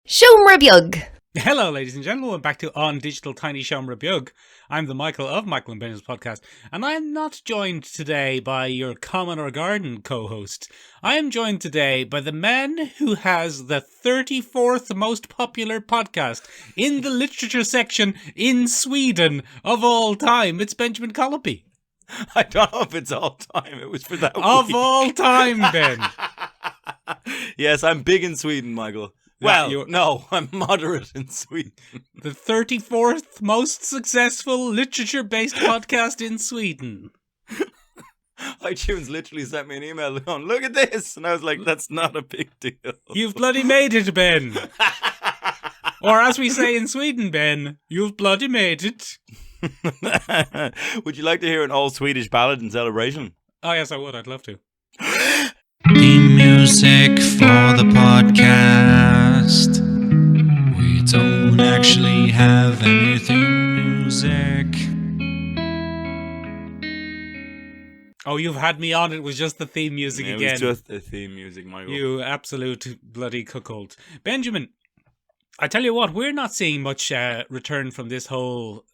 Siomra Beag. Hello, ladies and gentlemen. Back to On Digital Tiny Siomra Beag. I'm the Michael of Michaelandbenjaminspodcast, and I am not joined today by your Common or Garden co-host. I am joined today by the man who has the 34th most popular podcast in the literature section in Sweden of all time. It's Benjamin Colopy. I don't know if it's all time. It was for that Of week. all time, Ben. Yes, I'm big in Sweden, Michael. Well, no, I'm moderate in Sweden. The 34th most successful literature-based podcast in Sweden. iTunes literally sent me an email going, look at this. And I was like, that's not a big deal. You've bloody made it, Ben. Or as we say in Sweden, Ben, you've bloody made it. Would you like to hear an old Swedish ballad in celebration? Oh, yes, I would. I'd love to. Theme music for the podcast. We don't actually have any theme music. Oh, you've had me on. It was just the theme music again. It was just the theme music, Michael. You absolute bloody cuckold. Benjamin, I tell you what, we're not seeing much return from this whole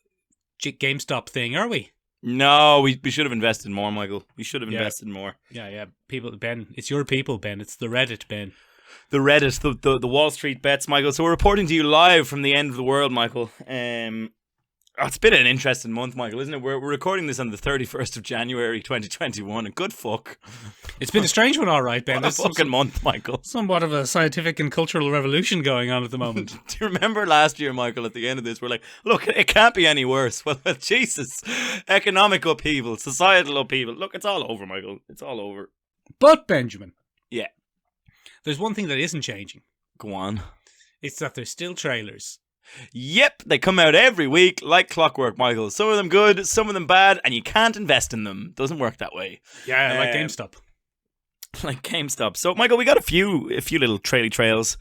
GameStop thing, are we? No, we should have invested more, Michael. We should have invested more. Yeah. People, Ben. It's your people, Ben. It's the Reddit, Ben. The Reddit, the Wall Street bets, Michael. So we're reporting to you live from the end of the world, Michael. It's been an interesting month, Michael, isn't it? We're recording this on the 31st of January, 2021, and good fuck. It's been a strange one, all right, Ben. What a fucking month, Michael. Somewhat of a scientific and cultural revolution going on at the moment. Do you remember last year, Michael, at the end of this, we're like, look, it can't be any worse. Well, Jesus. Economic upheaval, societal upheaval. Look, it's all over, Michael. It's all over. But, Benjamin. Yeah. There's one thing that isn't changing. Go on. It's that there's still trailers. Yep, they come out every week like clockwork, Michael. Some of them good, some of them bad, and you can't invest in them. Doesn't work that way. Yeah, like GameStop. Like GameStop. So, Michael, we got a few little trails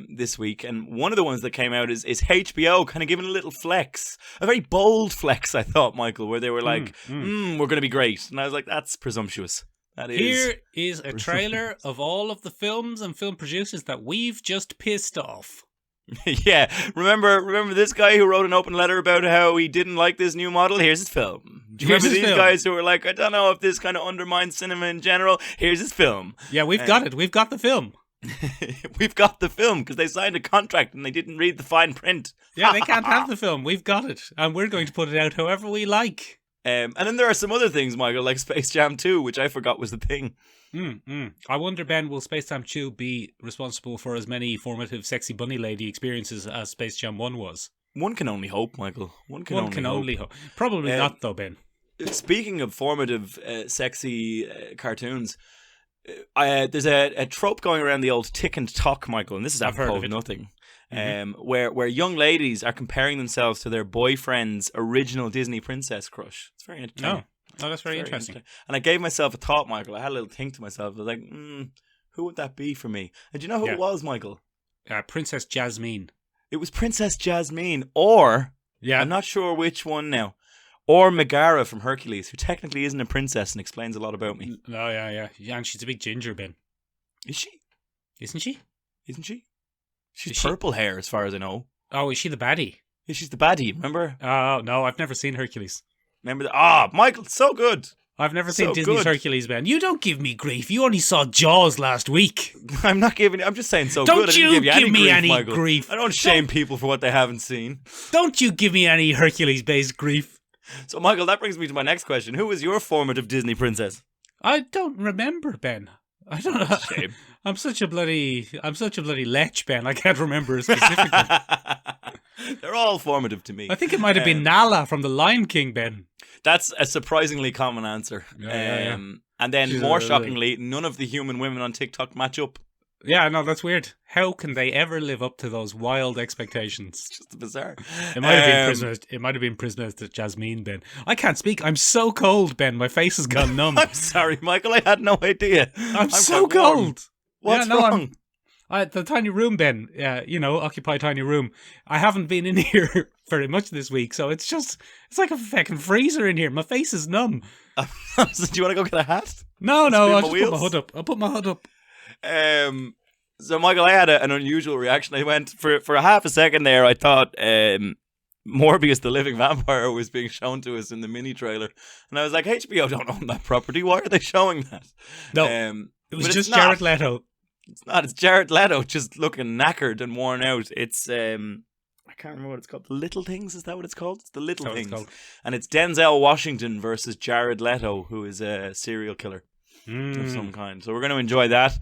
this week, and one of the ones that came out is HBO kind of giving a little flex, a very bold flex, I thought, Michael, where they were like, we're going to be great. And I was like, that's presumptuous. That is. Here is a trailer of all of the films and film producers that we've just pissed off. Yeah, remember this guy who wrote an open letter about how he didn't like this new model? Here's his film. Do you remember these guys who were like, I don't know if this kind of undermines cinema in general? Here's his film. Yeah, we've got it. We've got the film. We've got the film because they signed a contract and they didn't read the fine print. Yeah, they can't have the film. We've got it. And we're going to put it out however we like. And then there are some other things, Michael, like Space Jam 2, which I forgot was the thing. I wonder, Ben, will Space Jam 2 be responsible for as many formative sexy bunny lady experiences as Space Jam 1 was? One can only hope, Michael. One can only hope. Probably not, though, Ben. Speaking of formative sexy cartoons, there's a trope going around the old tick and tock, Michael, and this is apropos of nothing. Where young ladies are comparing themselves to their boyfriend's original Disney princess crush. It's very entertaining. Oh, that's very interesting. And I gave myself a thought, Michael. I had a little think to myself. I was like, who would that be for me? And do you know who it was, Michael? Princess Jasmine. It was Princess Jasmine, or I'm not sure which one now. Or Megara from Hercules, who technically isn't a princess and explains a lot about me. Oh, yeah. And she's a big ginger, Ben. Is she? Isn't she? Isn't she? She's purple hair, as far as I know. Oh, is she the baddie? Yeah, she's the baddie, remember? Oh, no, I've never seen Hercules. Remember that? Michael, so good. I've never seen Disney's Hercules, Ben. You don't give me grief. You only saw Jaws last week. I'm just saying so don't good. Don't you give me any grief. I don't shame people for what they haven't seen. Don't you give me any Hercules-based grief. So, Michael, that brings me to my next question. Who was your formative Disney princess? I don't remember, Ben. I don't know. Shame. I'm such a bloody lech, Ben. I can't remember specifically. They're all formative to me. I think it might have been Nala from The Lion King, Ben. That's a surprisingly common answer. Yeah. And then, more shockingly, none of the human women on TikTok match up. Yeah, no, that's weird. How can they ever live up to those wild expectations? It's just bizarre. It might have been prisoners. It might have been prisoners to Jasmine, Ben. I can't speak. I'm so cold, Ben. My face has gone numb. I'm sorry, Michael. I had no idea. I'm so cold. What's wrong? The tiny room, Ben. Occupy tiny room. I haven't been in here very much this week, so it's like a fucking freezer in here. My face is numb. Do you want to go get a hat? No. I'll just put my hood up. I'll put my hood up. So, Michael, I had an unusual reaction. I went for a half a second there. I thought Morbius, the Living Vampire, was being shown to us in the mini trailer, and I was like, HBO don't own that property. Why are they showing that? No, it was just Jared Leto. It's not. It's Jared Leto just looking knackered and worn out. It's I can't remember what it's called. The Little Things, is that what it's called? It's The Little Things, and it's Denzel Washington versus Jared Leto, who is a serial killer of some kind. So we're going to enjoy that.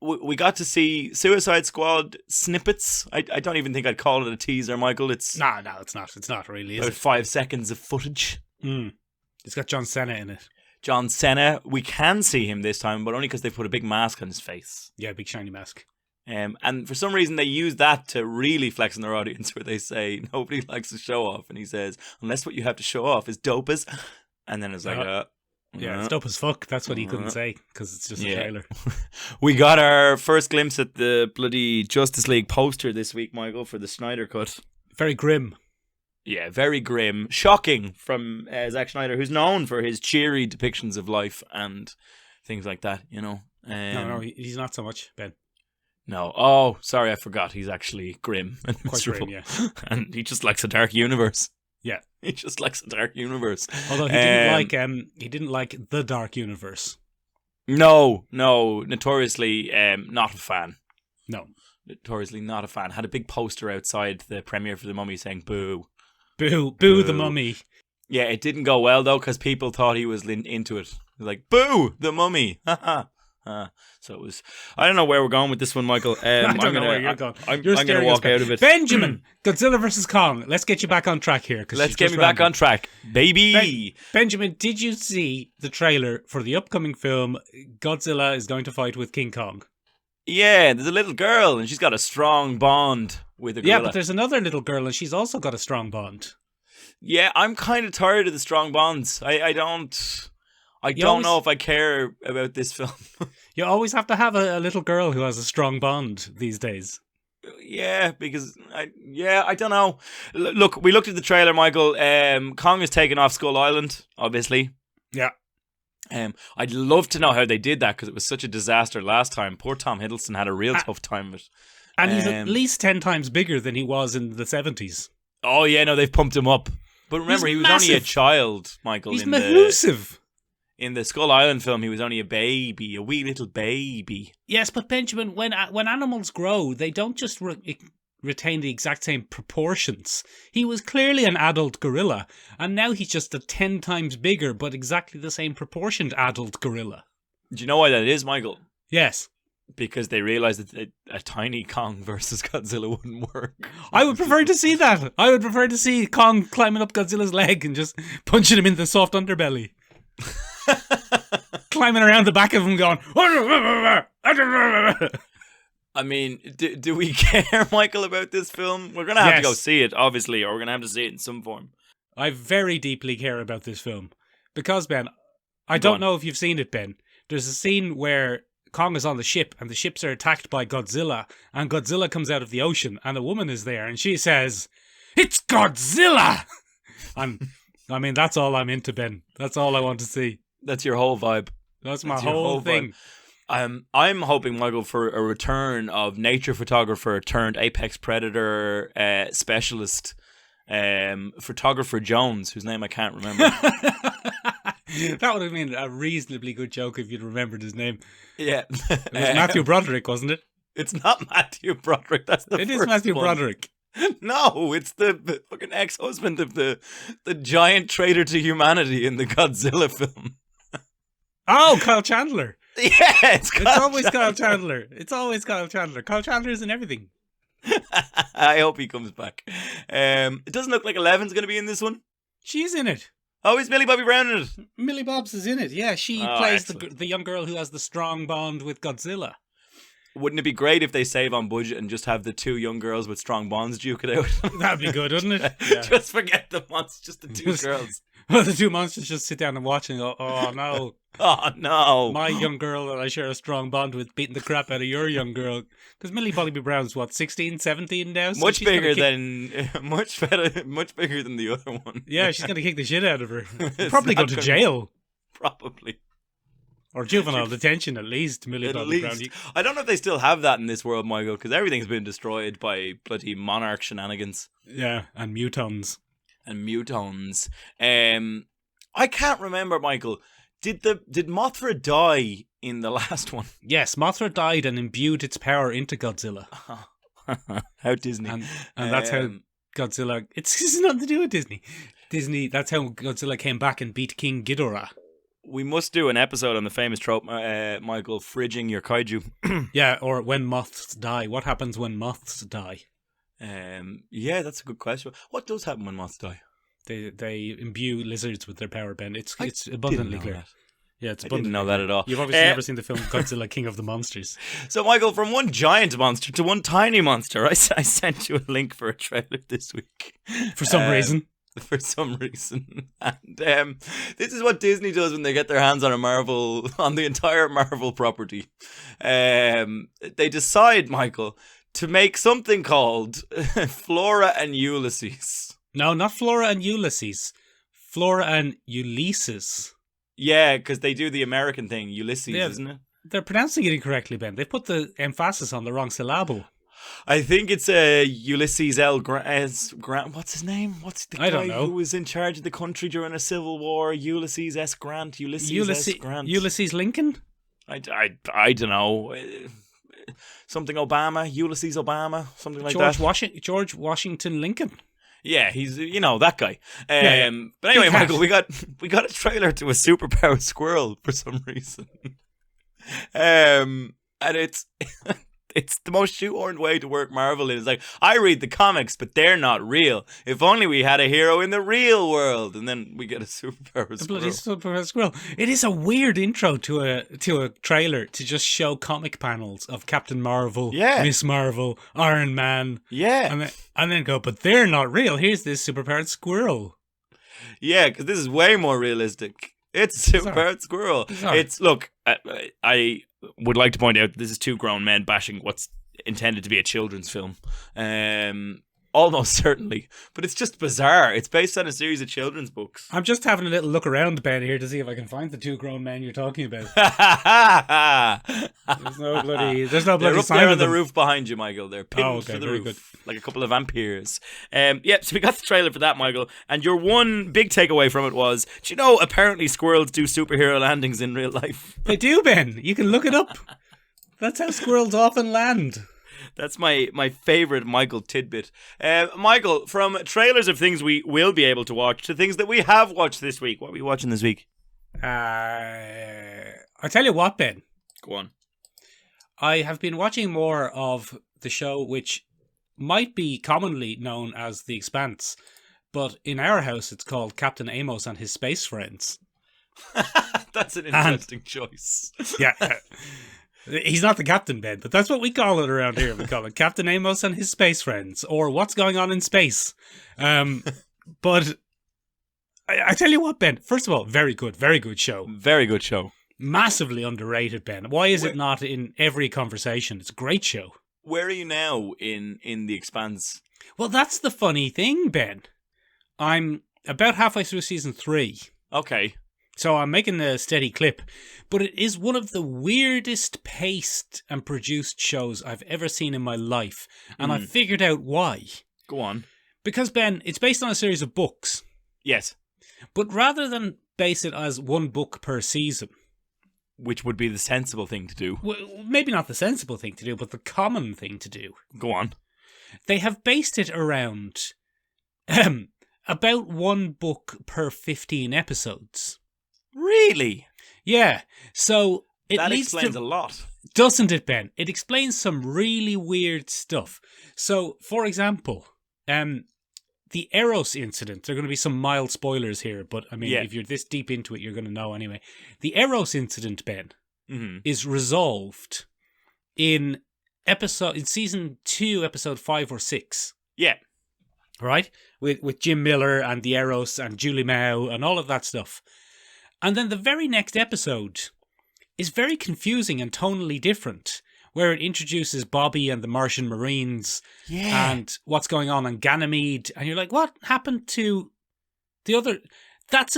We got to see Suicide Squad snippets. I don't even think I'd call it a teaser, Michael. It's no, it's not. It's not really. About 5 seconds of footage. It's got John Cena in it. John Cena. We can see him this time, but only because they put a big mask on his face. Yeah, big shiny mask. And for some reason they use that to really flex on their audience, where they say nobody likes to show off, and he says, unless what you have to show off is dope as, and then it's like, yeah, it's dope as fuck. That's what he couldn't say because it's just a trailer. We got our first glimpse at the bloody Justice League poster this week, Michael, for the Snyder Cut. Very grim. Yeah, very grim. Shocking from Zack Snyder, who's known for his cheery depictions of life and things like that, you know. No, he's not so much, Ben. No. Oh, sorry, I forgot. He's actually grim and miserable. Quite grim, yeah. And he just likes a dark universe. Yeah. He just likes a dark universe. Although he didn't like the Dark Universe. No, notoriously not a fan. No. Notoriously not a fan. Had a big poster outside the premiere for The Mummy saying boo. Boo the Mummy. Yeah, it didn't go well though, because people thought he was into it. Like, boo, the Mummy. So it was. I don't know where we're going with this one, Michael. I don't know where you're going. I'm going to walk out of it. Benjamin, Godzilla vs. Kong. Let's get you back on track here. Let's get me back on track, baby. Benjamin, did you see the trailer for the upcoming film Godzilla is going to fight with King Kong? Yeah, there's a little girl and she's got a strong bond with a gorilla. Yeah, but there's another little girl and she's also got a strong bond. Yeah, I'm kind of tired of the strong bonds. I don't know if I care about this film. You always have to have a little girl who has a strong bond these days. Yeah, because I don't know. Look, we looked at the trailer, Michael. Kong is taken off Skull Island, obviously. Yeah. I'd love to know how they did that, because it was such a disaster last time. Poor Tom Hiddleston had a real tough time with it. And he's at least 10 times bigger than he was in the 70s. Oh yeah, no, they've pumped him up. But remember, he was only a child, Michael. He's massive. In the Skull Island film, he was only a baby, a wee little baby. Yes, but Benjamin, when animals grow, they don't just retain the exact same proportions. He was clearly an adult gorilla, and now he's just a 10 times bigger, but exactly the same proportioned adult gorilla. Do you know why that is, Michael? Yes. Because they realised that a tiny Kong versus Godzilla wouldn't work. I would prefer to see that. I would prefer to see Kong climbing up Godzilla's leg and just punching him in the soft underbelly. Climbing around the back of him going... I mean, do we care, Michael, about this film? We're going to have to go see it, obviously, or we're going to have to see it in some form. I very deeply care about this film. Because, Ben, I don't know if you've seen it, Ben. There's a scene where Kong is on the ship and the ships are attacked by Godzilla, and Godzilla comes out of the ocean and a woman is there and she says, "It's Godzilla!" I mean, that's all I'm into, Ben. That's all I want to see. That's your whole vibe. That's my whole thing. I'm hoping, Michael, for a return of nature photographer turned apex predator specialist, photographer Jones, whose name I can't remember. That would have been a reasonably good joke if you'd remembered his name. Yeah. It was Matthew Broderick, wasn't it? It's not Matthew Broderick. That's the It first is Matthew one. Broderick. No, it's the fucking ex-husband of the giant traitor to humanity in the Godzilla film. Oh, Kyle Chandler. Yeah, it's always Kyle Chandler. It's always Kyle Chandler. Kyle Chandler's in everything. I hope he comes back. It doesn't look like Eleven's going to be in this one. She's in it. Oh, is Millie Bobby Brown in it? Millie Bobs is in it. Yeah, she plays the young girl who has the strong bond with Godzilla. Wouldn't it be great if they save on budget and just have the two young girls with strong bonds duke it out? That'd be good, wouldn't it? Yeah. Just forget the monsters, just the two girls. Well, the two monsters just sit down and watch and go, "Oh no. Oh no. My young girl that I share a strong bond with beating the crap out of your young girl." Because Millie Bobby Brown's what, 16, 17 now? So much bigger than much bigger than the other one. Yeah, she's gonna kick the shit out of her. Probably go to jail. Probably. Or juvenile detention, at least. Millie At Bobby Brown. least. I don't know if they still have that in this world, Michael, because everything's been destroyed by bloody monarch shenanigans. Yeah, and mutons. I can't remember, Michael. Did Mothra die in the last one? Yes, Mothra died and imbued its power into Godzilla. How Disney. And that's how Godzilla... It's nothing to do with Disney. That's how Godzilla came back and beat King Ghidorah. We must do an episode on the famous trope, Michael, fridging your kaiju. Yeah, or when moths die. What happens when moths die? Yeah, that's a good question. What does happen when moths die? They imbue lizards with their power, Ben. It's abundantly clear. That. Yeah, it's I abundantly didn't know clear. that at all. You've obviously never seen the film Godzilla, King of the Monsters. So, Michael, from one giant monster to one tiny monster, I sent you a link for a trailer this week. For some reason. For some reason. And this is what Disney does when they get their hands on on the entire Marvel property. They decide, Michael, to make something called Flora and Ulysses. No, not Flora and Ulysses. Flora and Ulysses. Yeah, because they do the American thing, Ulysses, isn't it? They're pronouncing it incorrectly, Ben. They put the emphasis on the wrong syllable. I think it's Ulysses L. Grant. What's his name? What's the guy who was in charge of the country during a civil war? Ulysses S. Grant. Ulysses S. Grant. Ulysses Lincoln? I don't know. Something Obama. Ulysses Obama. Something like that. George Washington Lincoln. Yeah, he's that guy. Yeah. But anyway, Michael, we got a trailer to a superpowered squirrel for some reason. And it's the most shoehorned way to work Marvel in. It's like, I read the comics, but they're not real. If only we had a hero in the real world. And then we get a superpowered squirrel. Bloody superpowered squirrel. It is a weird intro to a trailer to just show comic panels of Captain Marvel, Miss Marvel, Iron Man. Yeah. And then go, but they're not real. Here's this superpowered squirrel. Yeah, because this is way more realistic. It's a superpowered squirrel. Look, I would like to point out this is two grown men bashing what's intended to be a children's film. Almost certainly. But it's just bizarre. It's based on a series of children's books. I'm just having a little look around, Ben, here to see if I can find the two grown men you're talking about. There's no bloody They're up sign there of on the them. roof behind you, Michael. They're pinned to the roof. Good. Like a couple of vampires. So we got the trailer for that, Michael. And your one big takeaway from it was, do you know, apparently squirrels do superhero landings in real life? They do, Ben. You can look it up. That's how squirrels often land. That's my favourite Michael tidbit. Michael, from trailers of things we will be able to watch to things that we have watched this week. What are we watching this week? I tell you what, Ben. Go on. I have been watching more of the show which might be commonly known as The Expanse, but in our house it's called Captain Amos and His Space Friends. That's an interesting choice. Yeah. He's not the captain, Ben, but that's what we call it around here. We call it Captain Amos and His Space Friends, or What's Going On in Space. But I tell you what, Ben, first of all, very good show. Very good show. Massively underrated, Ben. Why is it not in every conversation? It's a great show. Where are you now in The Expanse? Well, that's the funny thing, Ben. I'm about halfway through season 3. Okay. So I'm making a steady clip, but it is one of the weirdest paced and produced shows I've ever seen in my life, and I figured out why. Go on. Because, Ben, it's based on a series of books. Yes. But rather than base it as one book per season... Which would be the sensible thing to do. Well, maybe not the sensible thing to do, but the common thing to do. Go on. They have based it around about one book per 15 episodes. Really? Yeah. So that explains a lot. Doesn't it, Ben? It explains some really weird stuff. So, for example, the Eros incident, there are going to be some mild spoilers here, but I mean, if you're this deep into it, you're going to know anyway. The Eros incident, Ben, is resolved in season 2, episode 5 or 6. Yeah. Right? With Jim Miller and the Eros and Julie Mao and all of that stuff. And then the very next episode is very confusing and tonally different, where it introduces Bobby and the Martian Marines and what's going on Ganymede. And you're like, what happened to the other... That's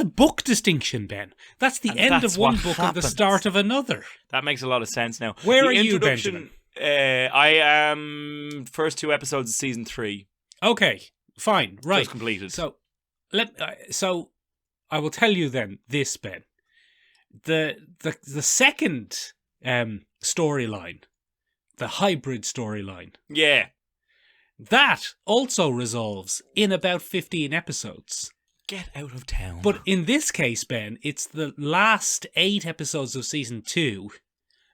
a book distinction, Ben. That's the end of one book and the start of another. That makes a lot of sense now. Where are you, Benjamin? I am first 2 episodes of season 3. Okay, fine, right. Just completed. So I will tell you then this, Ben. The second storyline, the hybrid storyline. Yeah. That also resolves in about 15 episodes. Get out of town. But in this case, Ben, it's the last 8 episodes of season 2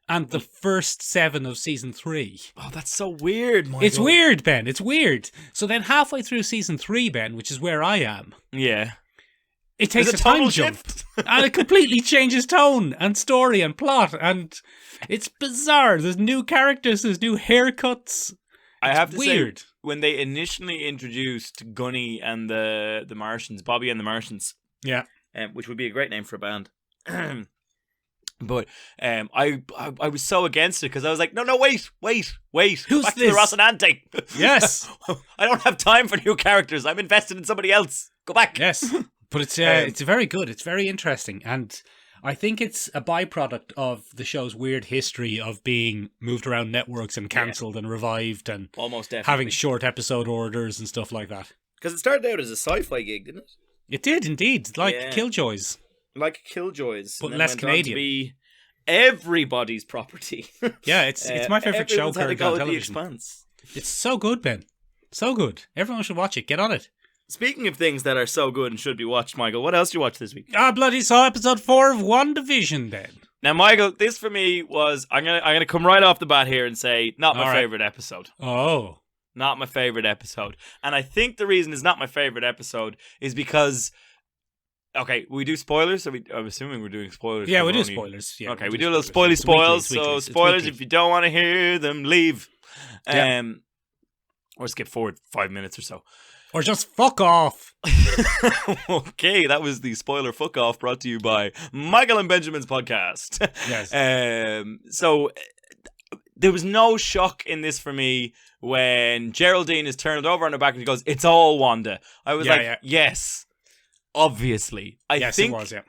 and the first 7 of season 3. Oh, that's so weird, Michael. It's weird, Ben. It's weird. So then halfway through season 3, Ben, which is where I am. Yeah. It takes a time jump. And it completely changes tone and story and plot. And it's bizarre. There's new characters. There's new haircuts. I have to weird. say, when they initially introduced Gunny and the Martians, Bobby and the Martians, yeah, which would be a great name for a band, but I was so against it because I was like, no, wait, who's back this? to the Rocinante. Yes, I don't have time for new characters. I'm invested in somebody else. Go back. Yes, but it's very good. It's very interesting, and I think it's a byproduct of the show's weird history of being moved around networks and cancelled and revived and almost definitely having short episode orders and stuff like that. Because it started out as a sci-fi gig, didn't it? It did indeed, like Killjoys. Like Killjoys. But less Canadian. To be everybody's property. Yeah, it's my favourite show currently on television. The Expanse. It's so good, Ben. So good. Everyone should watch it. Get on it. Speaking of things that are so good and should be watched, Michael, what else did you watch this week? I bloody saw episode 4 of WandaVision, Ben. Now, Michael, this for me was, I'm gonna come right off the bat here and say, not my favourite episode. Oh. Not my favourite episode. And I think the reason it's not my favourite episode is because, okay, we do spoilers, so I'm assuming we're doing spoilers. Yeah, we do spoilers. Yeah, okay, we do a little spoils, so spoilers, if you don't want to hear them, leave. Or skip forward 5 minutes or so. Or just fuck off. Okay, that was the spoiler fuck off brought to you by Michael and Benjamin's podcast. Yes. So there was no shock in this for me when Geraldine is turned over on her back and she goes, "It's all Wanda." I was yes, obviously. Yes, it was, yeah.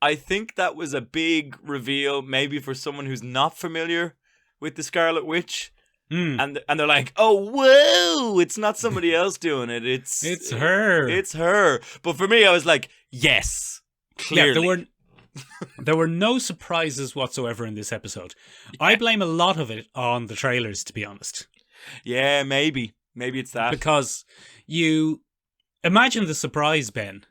I think that was a big reveal, maybe for someone who's not familiar with the Scarlet Witch. And they're like, "Oh, whoa, it's not somebody else doing it. It's her. It's her." But for me, I was like, yes, clearly. Yeah, there were no surprises whatsoever in this episode. Yeah. I blame a lot of it on the trailers, to be honest. Yeah, maybe it's that. Because you imagine the surprise, Ben,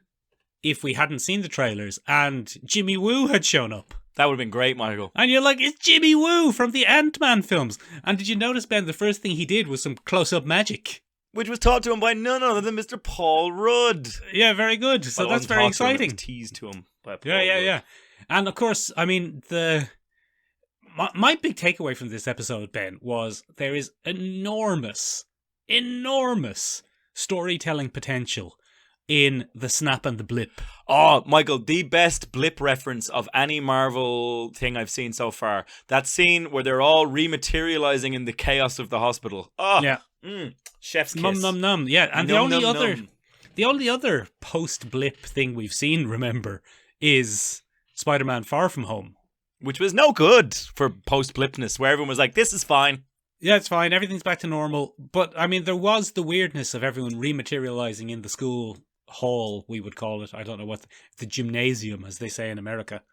if we hadn't seen the trailers and Jimmy Woo had shown up. That would have been great, Michael. And you're like, it's Jimmy Woo from the Ant-Man films. And did you notice, Ben, the first thing he did was some close-up magic? Which was taught to him by none other than Mr. Paul Rudd. Yeah, very good. So that's very exciting. Teased to him by Paul Rudd. Yeah. And of course, I mean, my big takeaway from this episode, Ben, was there is enormous storytelling potential in the snap and the blip. Oh, Michael, the best blip reference of any Marvel thing I've seen so far. That scene where they're all rematerializing in the chaos of the hospital. Oh, yeah. Chef's kiss. Num. Yeah, and the only other post-blip thing we've seen, remember, is Spider-Man Far From Home. Which was no good for post-blipness, where everyone was like, this is fine. Yeah, it's fine. Everything's back to normal. But, I mean, there was the weirdness of everyone rematerializing in the school hall, we would call it. I don't know what the gymnasium, as they say in America.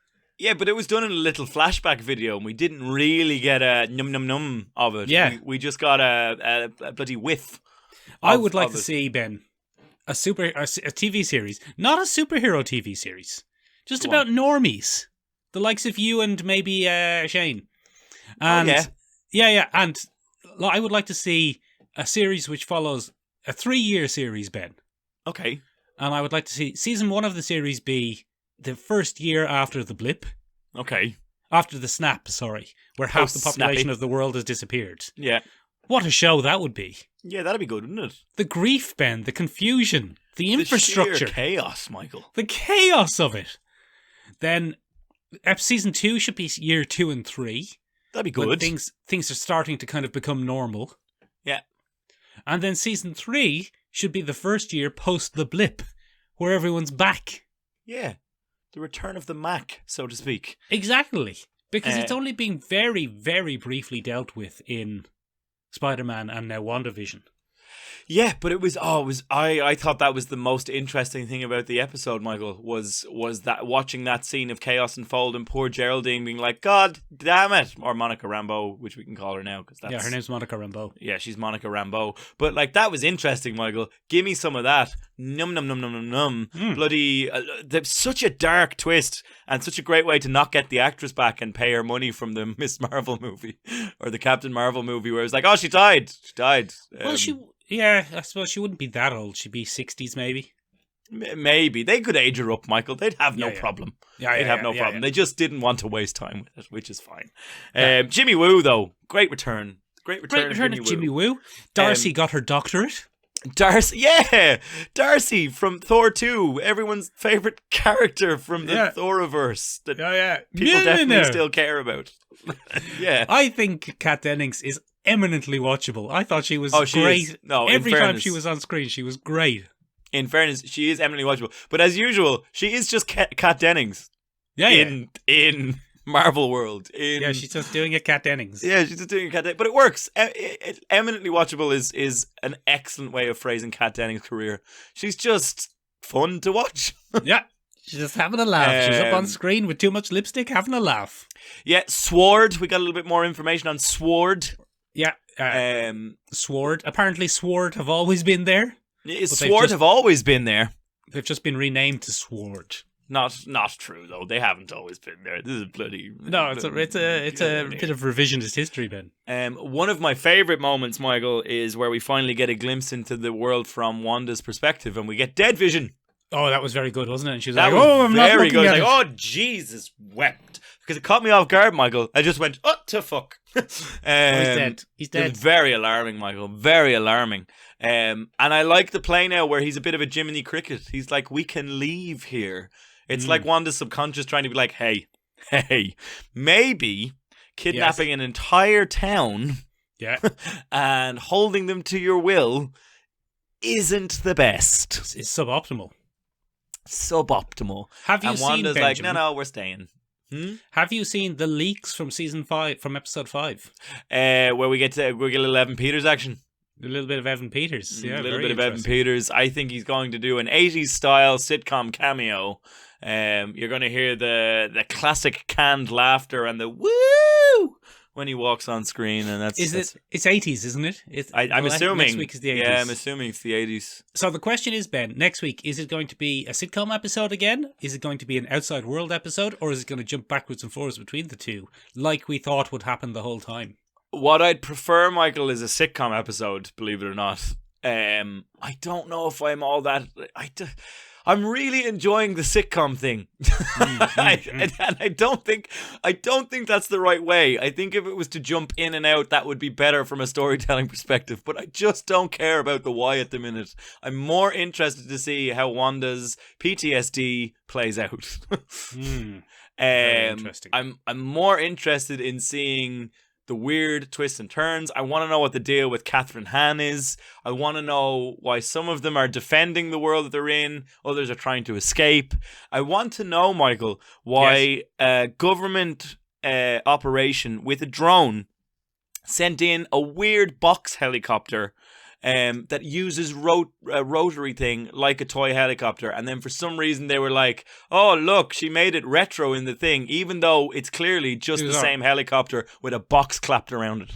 Yeah, but it was done in a little flashback video, and we didn't really get a num of it. Yeah, we just got a bloody whiff. I would like to see, Ben, a TV series, not a superhero TV series, just about normies, the likes of you and maybe Shane. And yeah, and I would like to see a series which follows a 3-year series, Ben. Okay. And I would like to see season 1 of the series be the first year after the blip. Okay. After the snap, sorry. Where half the population of the world has disappeared. Yeah. What a show that would be. Yeah, that'd be good, wouldn't it? The grief, Ben, the confusion, the infrastructure. The sheer chaos, Michael. The chaos of it. Then season 2 should be year 2 and 3. That'd be good. When things are starting to kind of become normal. Yeah. And then season 3 should be the first year post the blip, where everyone's back Yeah. The return of the Mac, so to speak. Exactly. Because it's only been very, very briefly dealt with in Spider-Man and now WandaVision. Yeah, but I thought that was the most interesting thing about the episode, Michael, was that watching that scene of chaos unfold and poor Geraldine being like, God damn it, or Monica Rambeau, which we can call her now, because that's... Yeah, her name's Monica Rambeau. Yeah, she's Monica Rambeau. But like, that was interesting, Michael. Give me some of that. Num num num num num num. Bloody, there's such a dark twist and such a great way to not get the actress back and pay her money from the Miss Marvel movie or the Captain Marvel movie, where it was like, oh, she died. Well, yeah, I suppose she wouldn't be that old. She'd be 60s, maybe. Maybe. They could age her up, Michael. They'd have no problem. They'd have no problem. They just didn't want to waste time with it, which is fine. Jimmy Woo, though. Great return. Great return of Jimmy Woo. Darcy got her doctorate. Darcy from Thor 2, everyone's favourite character from the Thoriverse that people definitely still care about. Yeah. I think Kat Dennings is eminently watchable. I thought she was great. Every time she was on screen, she was great. In fairness, she is eminently watchable. But as usual, she is just Kat Dennings. In Marvel world. She's just doing a Kat Dennings. Yeah, she's just doing a Kat Dennings. But it works. Eminently watchable is an excellent way of phrasing Kat Dennings' career. She's just fun to watch. Yeah. She's just having a laugh. She's up on screen with too much lipstick, having a laugh. Yeah, Sword. We got a little bit more information on Sword. Yeah. Sword. Apparently Sword have always been there. Sword have always been there. They've just been renamed to Sword. Not true though. They haven't always been there. This is bloody. No, it's a bit of revisionist history, Ben. One of my favorite moments, Michael, is where we finally get a glimpse into the world from Wanda's perspective, and we get Dead Vision. Oh, that was very good, wasn't it? And she was I'm not looking good. At it. Oh, Jesus wept. Because it caught me off guard, Michael. I just went, oh, to fuck. He's dead. He's dead. It was very alarming, Michael. Very alarming. And I like the play now where he's a bit of a Jiminy Cricket. He's like, we can leave here. It's like Wanda's subconscious trying to be like, hey, maybe kidnapping an entire town and holding them to your will isn't the best. It's suboptimal. Have you seen Wanda's Benjamin? like, no, we're staying. Have you seen the leaks from episode 5? Where we get a little Evan Peters action. A little bit of Evan Peters. Yeah, a little bit of Evan Peters. I think he's going to do an 80s style sitcom cameo. You're going to hear the classic canned laughter and the woo when he walks on screen, and that's it's 80s, isn't it? I'm assuming next week is the 80s. Yeah, I'm assuming it's the 80s. So the question is, Ben, next week, is it going to be a sitcom episode again? Is it going to be an Outside World episode, or is it going to jump backwards and forwards between the two, like we thought would happen the whole time? What I'd prefer, Michael, is a sitcom episode, believe it or not. I don't know if I'm all that... I'm really enjoying the sitcom thing. And I don't think that's the right way. I think if it was to jump in and out, that would be better from a storytelling perspective. But I just don't care about the why at the minute. I'm more interested to see how Wanda's PTSD plays out. Very interesting. I'm more interested in seeing the weird twists and turns. I want to know what the deal with Catherine Hahn is. I want to know why some of them are defending the world that they're in, others are trying to escape. I want to know, Michael, why a government operation with a drone sent in a weird box helicopter that uses a rotary thing like a toy helicopter, and then for some reason they were like, oh look, she made it retro in the thing, even though it's clearly just the same helicopter with a box clapped around it.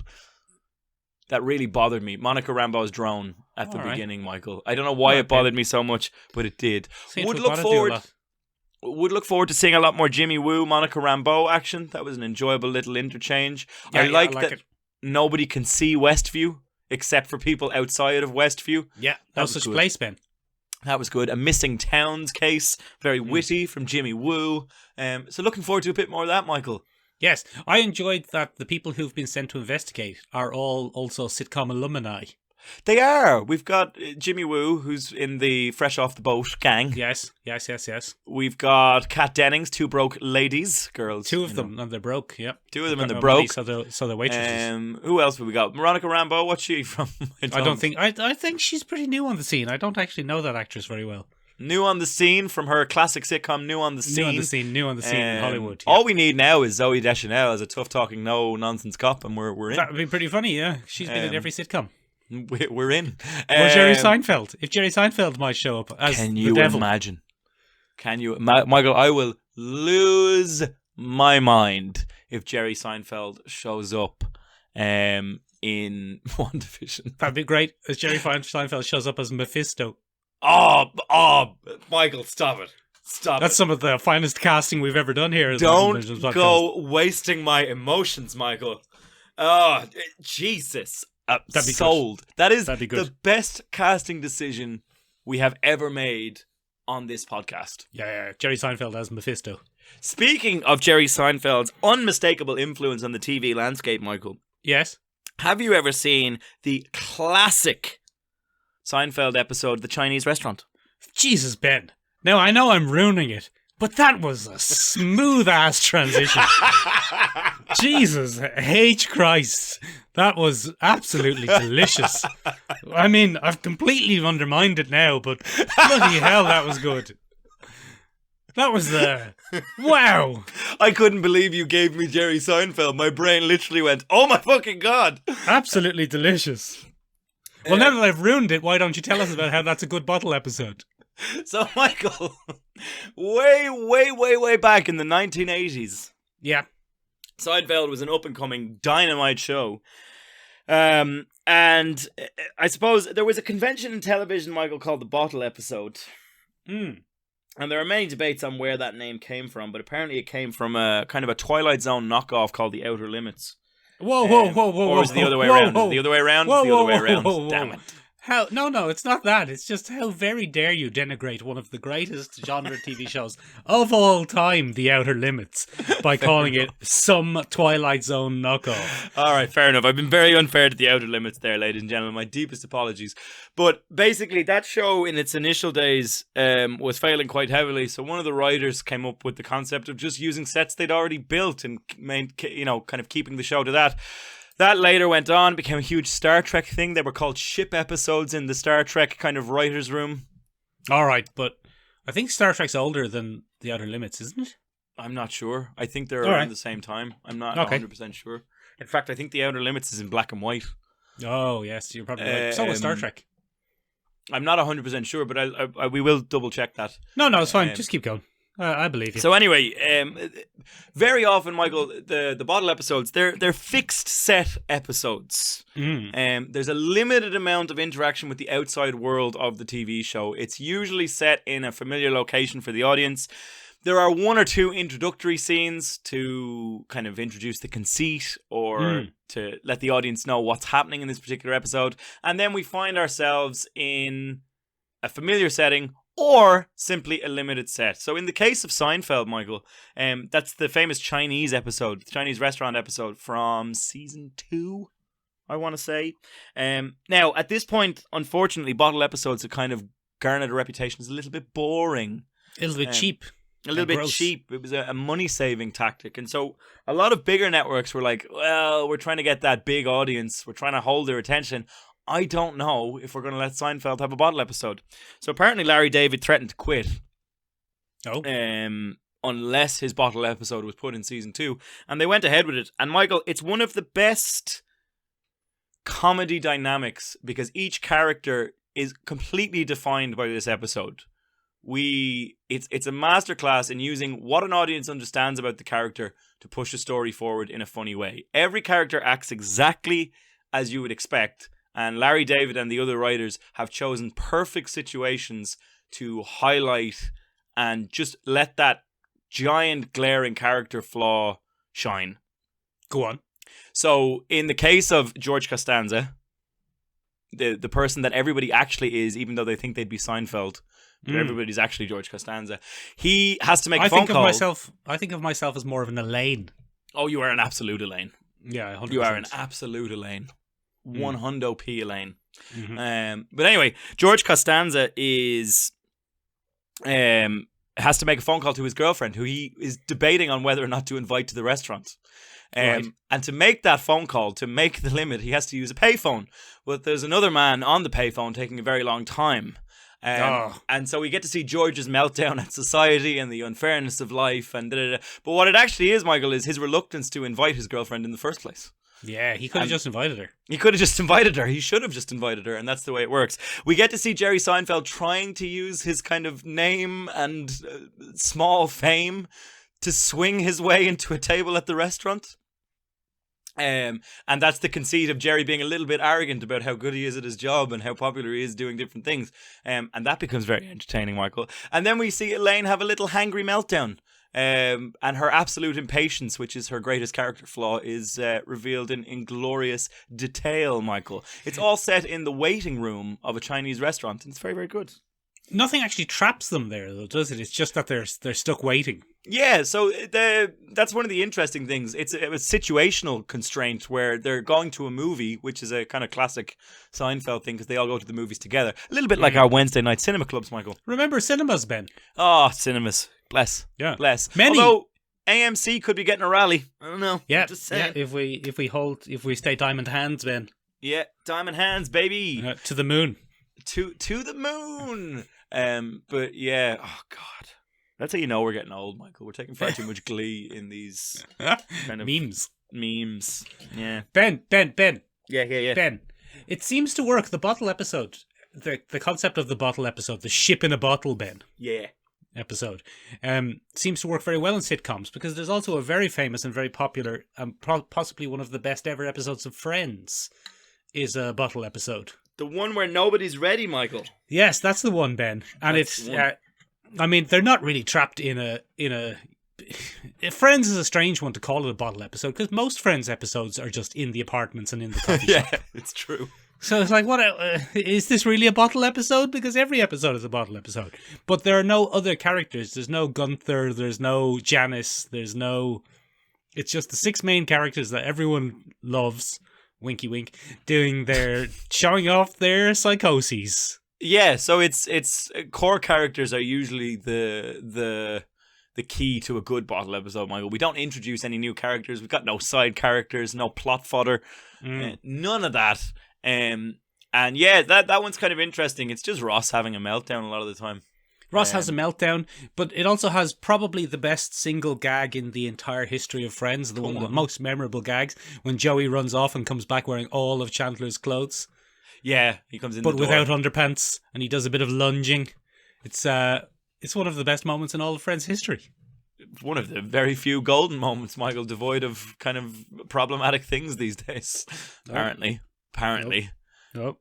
That really bothered me. Monica Rambeau's drone at the beginning, Michael. I don't know why it bothered me so much, but it did. Would look forward to seeing a lot more Jimmy Woo, Monica Rambeau action. That was an enjoyable little interchange. I like that nobody can see Westview except for people outside of Westview. Yeah, that was such a place, Ben. That was good. A missing towns case, very witty from Jimmy Woo. So looking forward to a bit more of that, Michael. Yes, I enjoyed that the people who've been sent to investigate are all also sitcom alumni. They are. We've got Jimmy Woo, who's in the Fresh Off the Boat gang. Yes. We've got Kat Dennings, two broke girls. Two of them, and they're broke, yep. Two of them, and they're broke. So they're waitresses. Who else have we got? Monica Rambeau, what's she from? I think she's pretty new on the scene. I don't actually know that actress very well. New on the scene from her classic sitcom New on the Scene. New on the scene in Hollywood. Yeah. All we need now is Zooey Deschanel as a tough-talking, no-nonsense cop, and we're in. That would be pretty funny, yeah. She's been in every sitcom. We're in. Or Jerry Seinfeld. If Jerry Seinfeld might show up as can the you devil. imagine? Can you, Michael? I will lose my mind if Jerry Seinfeld shows up in WandaVision. That'd be great. As Jerry Seinfeld shows up as Mephisto. Oh, Michael, stop it. That's some of the finest casting we've ever done here. Don't go wasting my emotions, Michael. Oh, Jesus. That'd be sold. Good. That is That'd be good. the best casting decision we have ever made on this podcast. Yeah. Jerry Seinfeld as Mephisto. Speaking of Jerry Seinfeld's unmistakable influence on the TV landscape, Michael. Yes? Have you ever seen the classic Seinfeld episode, The Chinese Restaurant? Jesus, Ben. Now, I know I'm ruining it, but that was a smooth-ass transition. Jesus H. Christ. That was absolutely delicious. I mean, I've completely undermined it now, but bloody hell, that was good. That was wow. I couldn't believe you gave me Jerry Seinfeld. My brain literally went, oh my fucking God. Absolutely delicious. Well, now that I've ruined it, why don't you tell us about how that's a good bottle episode? So, Michael, way back in the 1980s. Yeah. Seinfeld was an up-and-coming dynamite show. And I suppose there was a convention in television, Michael, called the Bottle Episode. And there are many debates on where that name came from, but apparently it came from a kind of a Twilight Zone knockoff called The Outer Limits. Whoa. Or is it the other way around? Is it the other way around? It's the other way around. Damn it. How? No, it's not that. It's just how very dare you denigrate one of the greatest genre TV shows of all time, The Outer Limits, by calling it some Twilight Zone knockoff. All right, fair enough. I've been very unfair to The Outer Limits there, ladies and gentlemen. My deepest apologies. But basically, that show in its initial days was failing quite heavily. So one of the writers came up with the concept of just using sets they'd already built and kind of keeping the show to that. That later went on, became a huge Star Trek thing. They were called ship episodes in the Star Trek kind of writer's room. All right, but I think Star Trek's older than The Outer Limits, isn't it? I'm not sure. I think they're around the same time. I'm not 100% sure. In fact, I think The Outer Limits is in black and white. Oh, yes, you're probably right. So was Star Trek. I'm not 100% sure, but we will double check that. No, it's fine. Just keep going. I believe you. So anyway, very often, Michael, the bottle episodes, they're fixed set episodes. There's a limited amount of interaction with the outside world of the TV show. It's usually set in a familiar location for the audience. There are one or two introductory scenes to kind of introduce the conceit or to let the audience know what's happening in this particular episode. And then we find ourselves in a familiar setting or simply a limited set. So in the case of Seinfeld, Michael, that's the famous Chinese episode, the Chinese restaurant episode from season 2, I want to say. Now, at this point, unfortunately, bottle episodes have kind of garnered a reputation as a little bit boring. A little bit cheap. A little bit cheap. It was a money-saving tactic. And so a lot of bigger networks were like, well, we're trying to get that big audience. We're trying to hold their attention. I don't know if we're going to let Seinfeld have a bottle episode. So apparently Larry David threatened to quit. Oh. Unless his bottle episode was put in season 2. And they went ahead with it. And Michael, it's one of the best comedy dynamics because each character is completely defined by this episode. It's a masterclass in using what an audience understands about the character to push a story forward in a funny way. Every character acts exactly as you would expect. And Larry David and the other writers have chosen perfect situations to highlight and just let that giant glaring character flaw shine. Go on. So in the case of George Costanza, the person that everybody actually is, even though they think they'd be Seinfeld, but everybody's actually George Costanza, he has to make a phone call. I think of myself as more of an Elaine. Oh, you are an absolute Elaine. Yeah, 100%. You are an absolute Elaine. 100p Elaine. But anyway, George Costanza has to make a phone call to his girlfriend, who he is debating on whether or not to invite to the restaurant. And to make that phone call, to make the limit, he has to use a payphone. But there's another man on the payphone taking a very long time. And so we get to see George's meltdown at society and the unfairness of life and da-da-da. But what it actually is, Michael, is his reluctance to invite his girlfriend in the first place. Yeah, he could have just invited her. He could have just invited her. He should have just invited her, and that's the way it works. We get to see Jerry Seinfeld trying to use his kind of name and small fame to swing his way into a table at the restaurant. And that's the conceit of Jerry being a little bit arrogant about how good he is at his job and how popular he is doing different things. And that becomes very entertaining, Michael. And then we see Elaine have a little hangry meltdown. And her absolute impatience, which is her greatest character flaw, is revealed in glorious detail, Michael. It's all set in the waiting room of a Chinese restaurant, and it's very, very good. Nothing actually traps them there, though, does it? It's just that they're stuck waiting. Yeah, so that's one of the interesting things. It's a situational constraint where they're going to a movie, which is a kind of classic Seinfeld thing because they all go to the movies together. A little bit like our Wednesday night cinema clubs, Michael. Remember cinemas, Ben? Oh, cinemas. Bless. Yeah. Bless. Many. Although AMC could be getting a rally. I don't know. Yeah. If we stay diamond hands, Ben. Yeah, diamond hands, baby. To the moon. To the moon. But yeah, oh God. That's how you know we're getting old, Michael. We're taking far too much glee in these kind of memes. Yeah. Ben. Yeah. Ben, it seems to work. The bottle episode, the concept of the bottle episode, the ship in a bottle, Ben. Yeah. Episode, seems to work very well in sitcoms because there's also a very famous and very popular, possibly one of the best ever episodes of Friends, is a bottle episode. The one where nobody's ready, Michael. Yes, that's the one, Ben. And it's, I mean, they're not really trapped in a. Friends is a strange one to call it a bottle episode because most Friends episodes are just in the apartments and in the coffee shop. Yeah, it's true. So it's like, what is this really a bottle episode? Because every episode is a bottle episode. But there are no other characters. There's no Gunther. There's no Janice. There's no. It's just the six main characters that everyone loves. Winky wink. Showing off their psychoses. Yeah, so it's core characters are usually the key to a good bottle episode, Michael. We don't introduce any new characters. We've got no side characters, no plot fodder, none of that. And yeah, that one's kind of interesting. It's just Ross having a meltdown a lot of the time. Ross has a meltdown, but it also has probably the best single gag in the entire history of Friends. One of the most memorable gags when Joey runs off and comes back wearing all of Chandler's clothes. Yeah, he comes in but without underpants, and he does a bit of lunging. It's one of the best moments in all of Friends history. One of the very few golden moments, Michael, devoid of kind of problematic things these days. Apparently. Nope.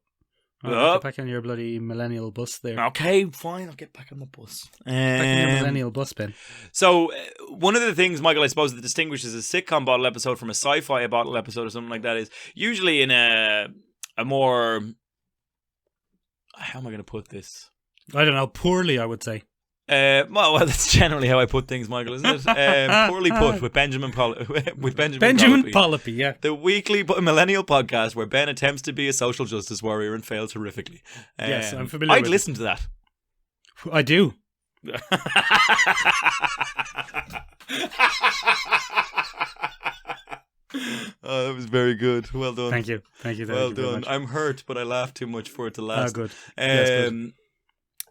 Get back on your bloody millennial bus there. Okay, fine, I'll get back on the bus. Back on your millennial bus, Ben. So, one of the things, Michael, I suppose that distinguishes a sitcom bottle episode from a sci-fi bottle episode or something like that is usually in a more... How am I going to put this? I don't know, poorly, I would say. Well, that's generally how I put things, Michael, isn't it? Poorly put with Benjamin Polypy, yeah. The weekly millennial podcast where Ben attempts to be a social justice warrior and fails horrifically. Yes, I'm familiar with I'd listen to that. I do. Oh, that was very good. Well done. Thank you. Well done. I'm hurt, but I laughed too much for it to last. Good. Good.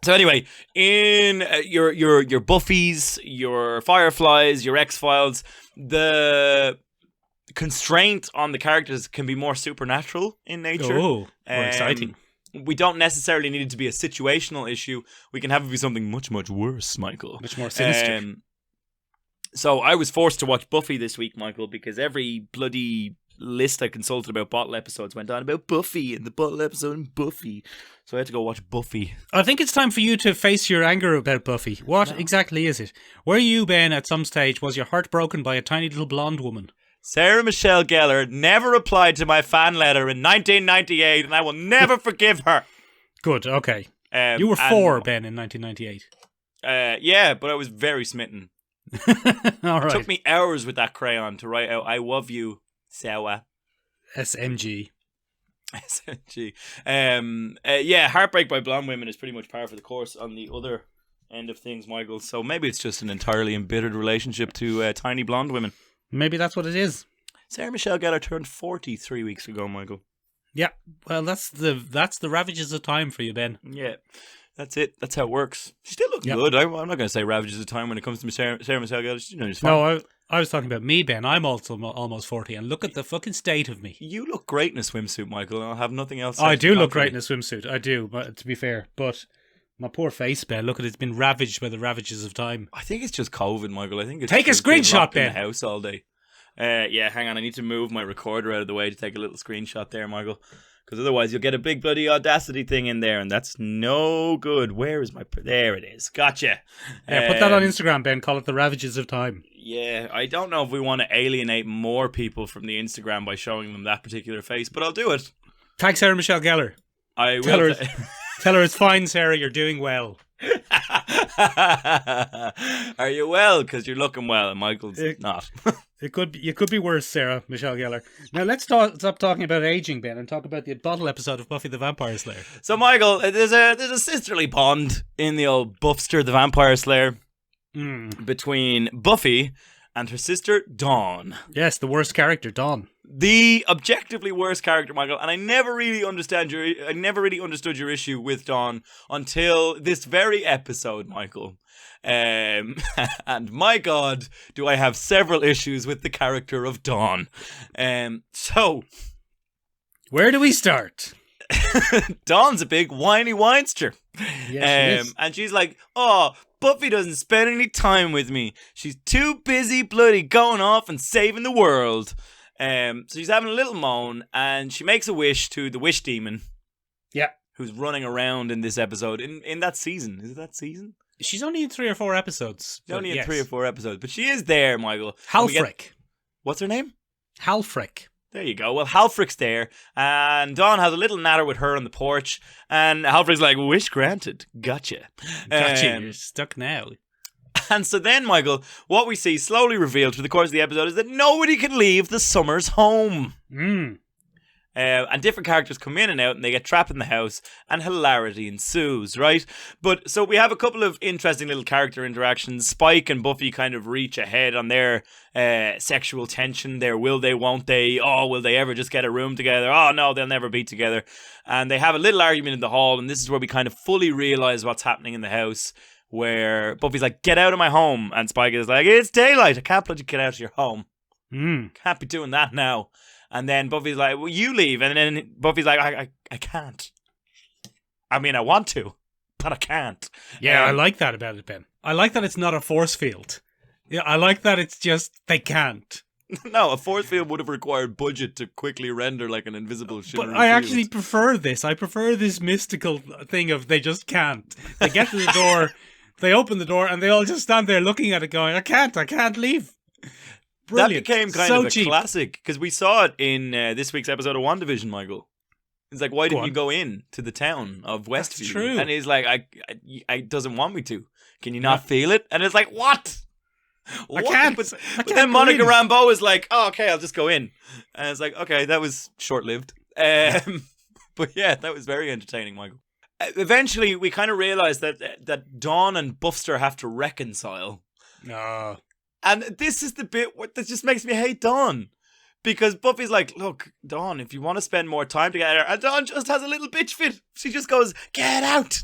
So anyway, in your Buffys, your Fireflies, your X-Files, the constraint on the characters can be more supernatural in nature. Oh, more exciting. We don't necessarily need it to be a situational issue. We can have it be something much, much worse, Michael. Much more sinister. So I was forced to watch Buffy this week, Michael, because every bloody list I consulted about bottle episodes went on about Buffy and the bottle episode and Buffy. So I had to go watch Buffy. I think it's time for you to face your anger about Buffy. What exactly is it? Were you, Ben, at some stage, was your heart broken by a tiny little blonde woman? Sarah Michelle Gellar never replied to my fan letter in 1998, and I will never forgive her. Good, okay. You were 4, Ben, in 1998. Yeah, but I was very smitten. All right. It took me hours with that crayon to write out, I love you, Sarah. SMG. Yeah, heartbreak by blonde women is pretty much par for the course on the other end of things, Michael. So maybe it's just an entirely embittered relationship to tiny blonde women. Maybe that's what it is. Sarah Michelle Gellar turned 40 3 weeks ago, Michael. Yeah, well, that's the ravages of time for you, Ben. Yeah. That's it. That's how it works. She's still looking good. I'm not going to say ravages of time when it comes to Sarah Michelle Gellar. She's fine. No, I was talking about me, Ben. I'm also almost 40, and look at the fucking state of me. You look great in a swimsuit, Michael, and I'll have nothing else. I do look great in a swimsuit. I do, but to be fair. But my poor face, Ben. Look at it. It's been ravaged by the ravages of time. I think it's just COVID, Michael. I think it's take a screenshot, Ben. In the house all day. Yeah, hang on. I need to move my recorder out of the way to take a little screenshot there, Michael. Because otherwise you'll get a big bloody Audacity thing in there, and that's no good. Where is my... There it is. Gotcha. Yeah, put that on Instagram, Ben. Call it the ravages of time. Yeah, I don't know if we want to alienate more people from the Instagram by showing them that particular face, but I'll do it. Tag Sarah Michelle Gellar. I will. Tell her it's fine, Sarah. You're doing well. Are you well? Because you're looking well, and Michael's not. You could be worse, Sarah Michelle Gellar. Now let's stop talking about aging, Ben, and talk about the bottle episode of Buffy the Vampire Slayer. So, Michael, there's a sisterly bond in the old Buffster the Vampire Slayer between Buffy and her sister Dawn. Yes, the worst character, Dawn. The objectively worst character, Michael, and I never really understood your issue with Dawn until this very episode, Michael. And my God, do I have several issues with the character of Dawn. So, where do we start? Dawn's a big whiny whinster. Yes, she is. And she's like, oh, Buffy doesn't spend any time with me. She's too busy bloody going off and saving the world. So she's having a little moan, and she makes a wish to the wish demon. Yeah. Who's running around in this episode, in that season. Is it that season? She's only in 3 or 4 episodes. She's only in 3 or 4 episodes, but she is there, Michael. Halfrick. What's her name? Halfrick. There you go. Well, Halfrick's there, and Dawn has a little natter with her on the porch, and Halfrick's like, wish granted. Gotcha. You're stuck now. And so then, Michael, what we see slowly revealed through the course of the episode is that nobody can leave the Summers home. And different characters come in and out, and they get trapped in the house, and hilarity ensues, right? But so we have a couple of interesting little character interactions. Spike and Buffy kind of reach ahead on their sexual tension. Their will they, won't they? Oh, will they ever just get a room together? Oh, no, they'll never be together. And they have a little argument in the hall, and this is where we kind of fully realize what's happening in the house, where Buffy's like, get out of my home. And Spike is like, it's daylight. I can't let you get out of your home. Can't be doing that now. And then Buffy's like, well, you leave. And then Buffy's like, I can't. I mean, I want to, but I can't. Yeah, I like that about it, Ben. I like that it's not a force field. Yeah, I like that it's just, they can't. No, a force field would have required budget to quickly render like an invisible shimmering But I field. actually prefer this. I prefer this mystical thing of they just can't. They get to the door, they open the door, and they all just stand there looking at it going, I can't leave. Brilliant. That became kind of a classic, because we saw it in this week's episode of WandaVision, Michael. It's like, why didn't you go in to the town of Westview? That's true. And he's like, I doesn't want me to. Can you not feel it? And it's like, what? I can't. But then Monica Rambeau is like, oh, okay, I'll just go in. And it's like, okay, that was short-lived. But yeah, that was very entertaining, Michael. Eventually, we kind of realized that Dawn and Buffster have to reconcile. And this is the bit that just makes me hate Dawn. Because Buffy's like, look, Dawn, if you want to spend more time together, and Dawn just has a little bitch fit. She just goes, get out!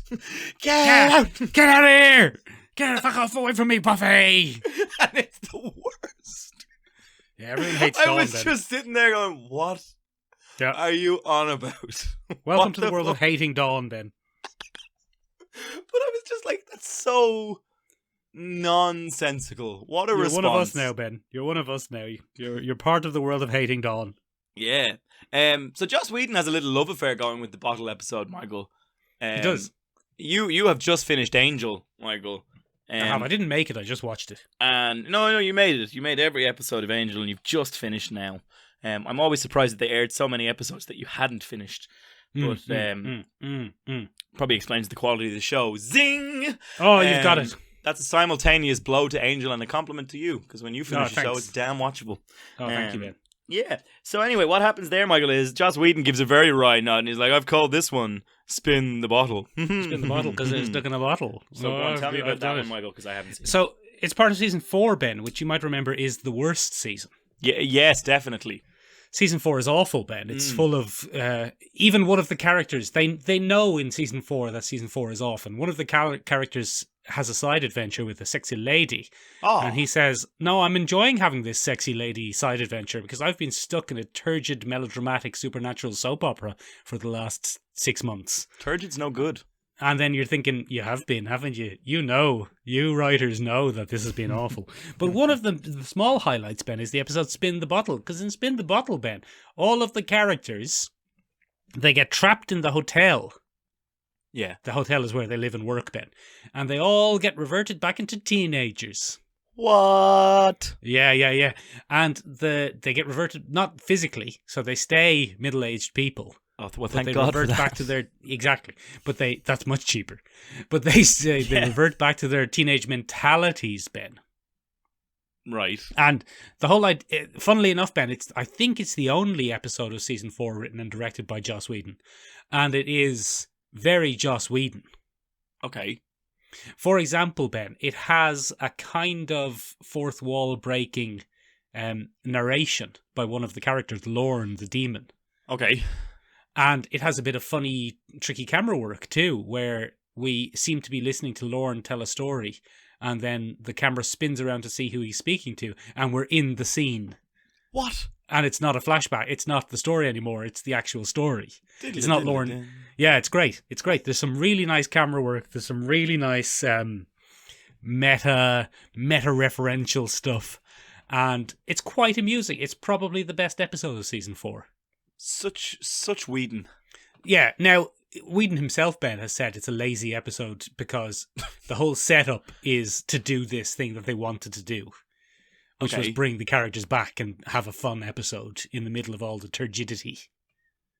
Get out! Get out of here! Get the fuck off away from me, Buffy! And it's the worst. Yeah, everyone hates Dawn. I was just sitting there going, what are you on about? Welcome to the world of hating Dawn, Ben. But I was just like, that's so nonsensical. What a response. You're one of us now, Ben. You're one of us now. You're part of the world of hating Dawn. Yeah. So Joss Whedon has a little love affair going with the bottle episode, Michael. He does. You have just finished Angel, Michael. I didn't make it. I just watched it. And no, you made it. You made every episode of Angel, and you've just finished now. I'm always surprised that they aired so many episodes that you hadn't finished. But probably explains the quality of the show. Zing! Oh, you've got it. That's a simultaneous blow to Angel and a compliment to you, because when you finish the show, it's damn watchable. Oh, thank you, Ben. Yeah. So anyway, what happens there, Michael, is Joss Whedon gives a very wry nod, and he's like, I've called this one Spin the Bottle. Spin the Bottle, because it's stuck in a bottle. So go on, tell me about that one, Michael, because I haven't seen it. So it's part of season 4, Ben, which you might remember is the worst season. Yeah, yes, definitely. Season 4 is awful, Ben. It's full of even one of the characters. They know in season 4 that season 4 is off, and one of the characters has a side adventure with a sexy lady. Oh. And he says, "No, I'm enjoying having this sexy lady side adventure because I've been stuck in a turgid, melodramatic, supernatural soap opera for the last 6 months." Turgid's no good. And then you're thinking, you have been, haven't you? You writers know that this has been awful. But one of the small highlights, Ben, is the episode Spin the Bottle. Because in Spin the Bottle, Ben, all of the characters, they get trapped in the hotel. Yeah. The hotel is where they live and work, Ben. And they all get reverted back into teenagers. What? Yeah. And they get reverted, not physically, so they stay middle-aged people. Oh, well, But thank they God for revert that. back to their but that's much cheaper. But they revert back to their teenage mentalities, Ben. Right. And the whole idea, funnily enough, Ben, I think it's the only episode of season 4 written and directed by Joss Whedon, and it is very Joss Whedon. Okay. For example, Ben, it has a kind of fourth wall breaking narration by one of the characters, Lorne the demon. Okay. And it has a bit of funny, tricky camera work too, where we seem to be listening to Lorne tell a story, and then the camera spins around to see who he's speaking to, and we're in the scene. What? And it's not a flashback. It's not the story anymore. It's the actual story. It's not Lorne. Yeah, it's great. It's great. There's some really nice camera work. There's some really nice meta-referential stuff. And it's quite amusing. It's probably the best episode of season 4. Such Whedon. Yeah. Now, Whedon himself, Ben, has said it's a lazy episode because the whole setup is to do this thing that they wanted to do, which was bring the characters back and have a fun episode in the middle of all the turgidity.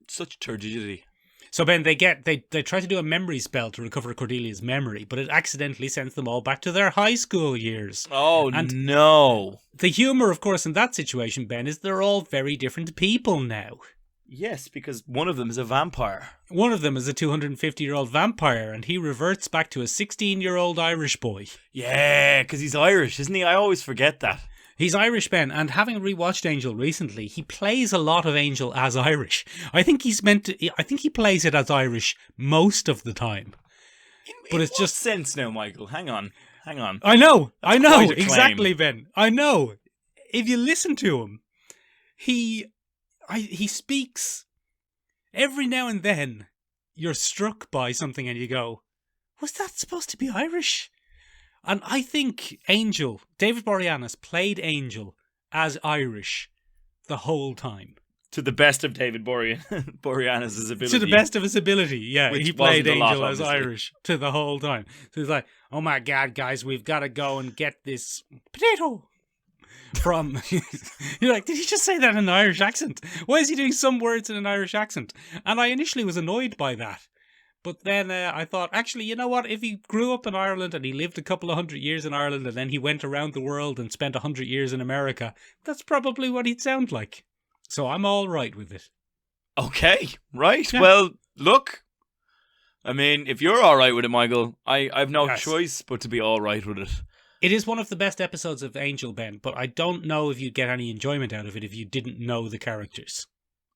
Such turgidity. So, Ben, they try to do a memory spell to recover Cordelia's memory, but it accidentally sends them all back to their high school years. Oh, and no. The humour, of course, in that situation, Ben, is they're all very different people now. Yes, because one of them is a vampire. One of them is a 250-year-old vampire, and he reverts back to a 16-year-old Irish boy. Yeah, because he's Irish, isn't he? I always forget that. He's Irish, Ben, and having rewatched Angel recently, he plays a lot of Angel as Irish. I think he plays it as Irish most of the time. But it's just sense now, Michael. Hang on. I know, quite a exactly, claim. Ben. I know. If you listen to him, he speaks every now and then. You're struck by something, and you go, "Was that supposed to be Irish?" And I think David Boreanaz played Angel as Irish the whole time. To the best of David Boreanaz's ability. To the best of his ability, yeah. Which He played wasn't a lot, Angel as obviously. Irish to the whole time. So he's like, "Oh my God, guys, we've got to go and get this potato from..." You're like, did he just say that in an Irish accent? Why is he doing some words in an Irish accent? And I initially was annoyed by that. But then I thought, actually, you know what? If he grew up in Ireland and he lived a couple of 100 years in Ireland and then he went around the world and spent 100 years in America, that's probably what he'd sound like. So I'm all right with it. Okay, right. Yeah. Well, look. I mean, if you're all right with it, Michael, I've no Yes. choice but to be all right with it. It is one of the best episodes of Angel, Ben, but I don't know if you'd get any enjoyment out of it if you didn't know the characters.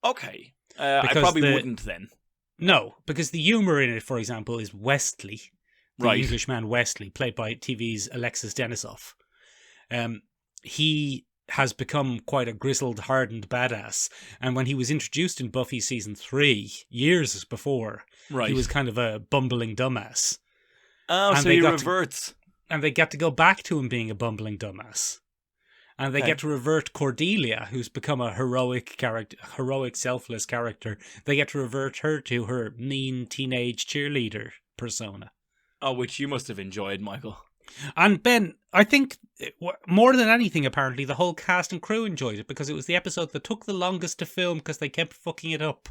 Okay. I Because probably wouldn't then. No, because the humour in it, for example, is Wesley, the Right. Englishman Wesley, played by TV's Alexis Denisov. He has become quite a grizzled, hardened badass, and when he was introduced in Buffy season 3, years before, Right. he was kind of a bumbling dumbass. Oh, and so they he got reverts. And they get to go back to him being a bumbling dumbass. And they Okay. get to revert Cordelia, who's become a heroic character, heroic, selfless character. They get to revert her to her mean teenage cheerleader persona. Oh, which you must have enjoyed, Michael. And Ben, I think more than anything, apparently, the whole cast and crew enjoyed it because it was the episode that took the longest to film because they kept fucking it up.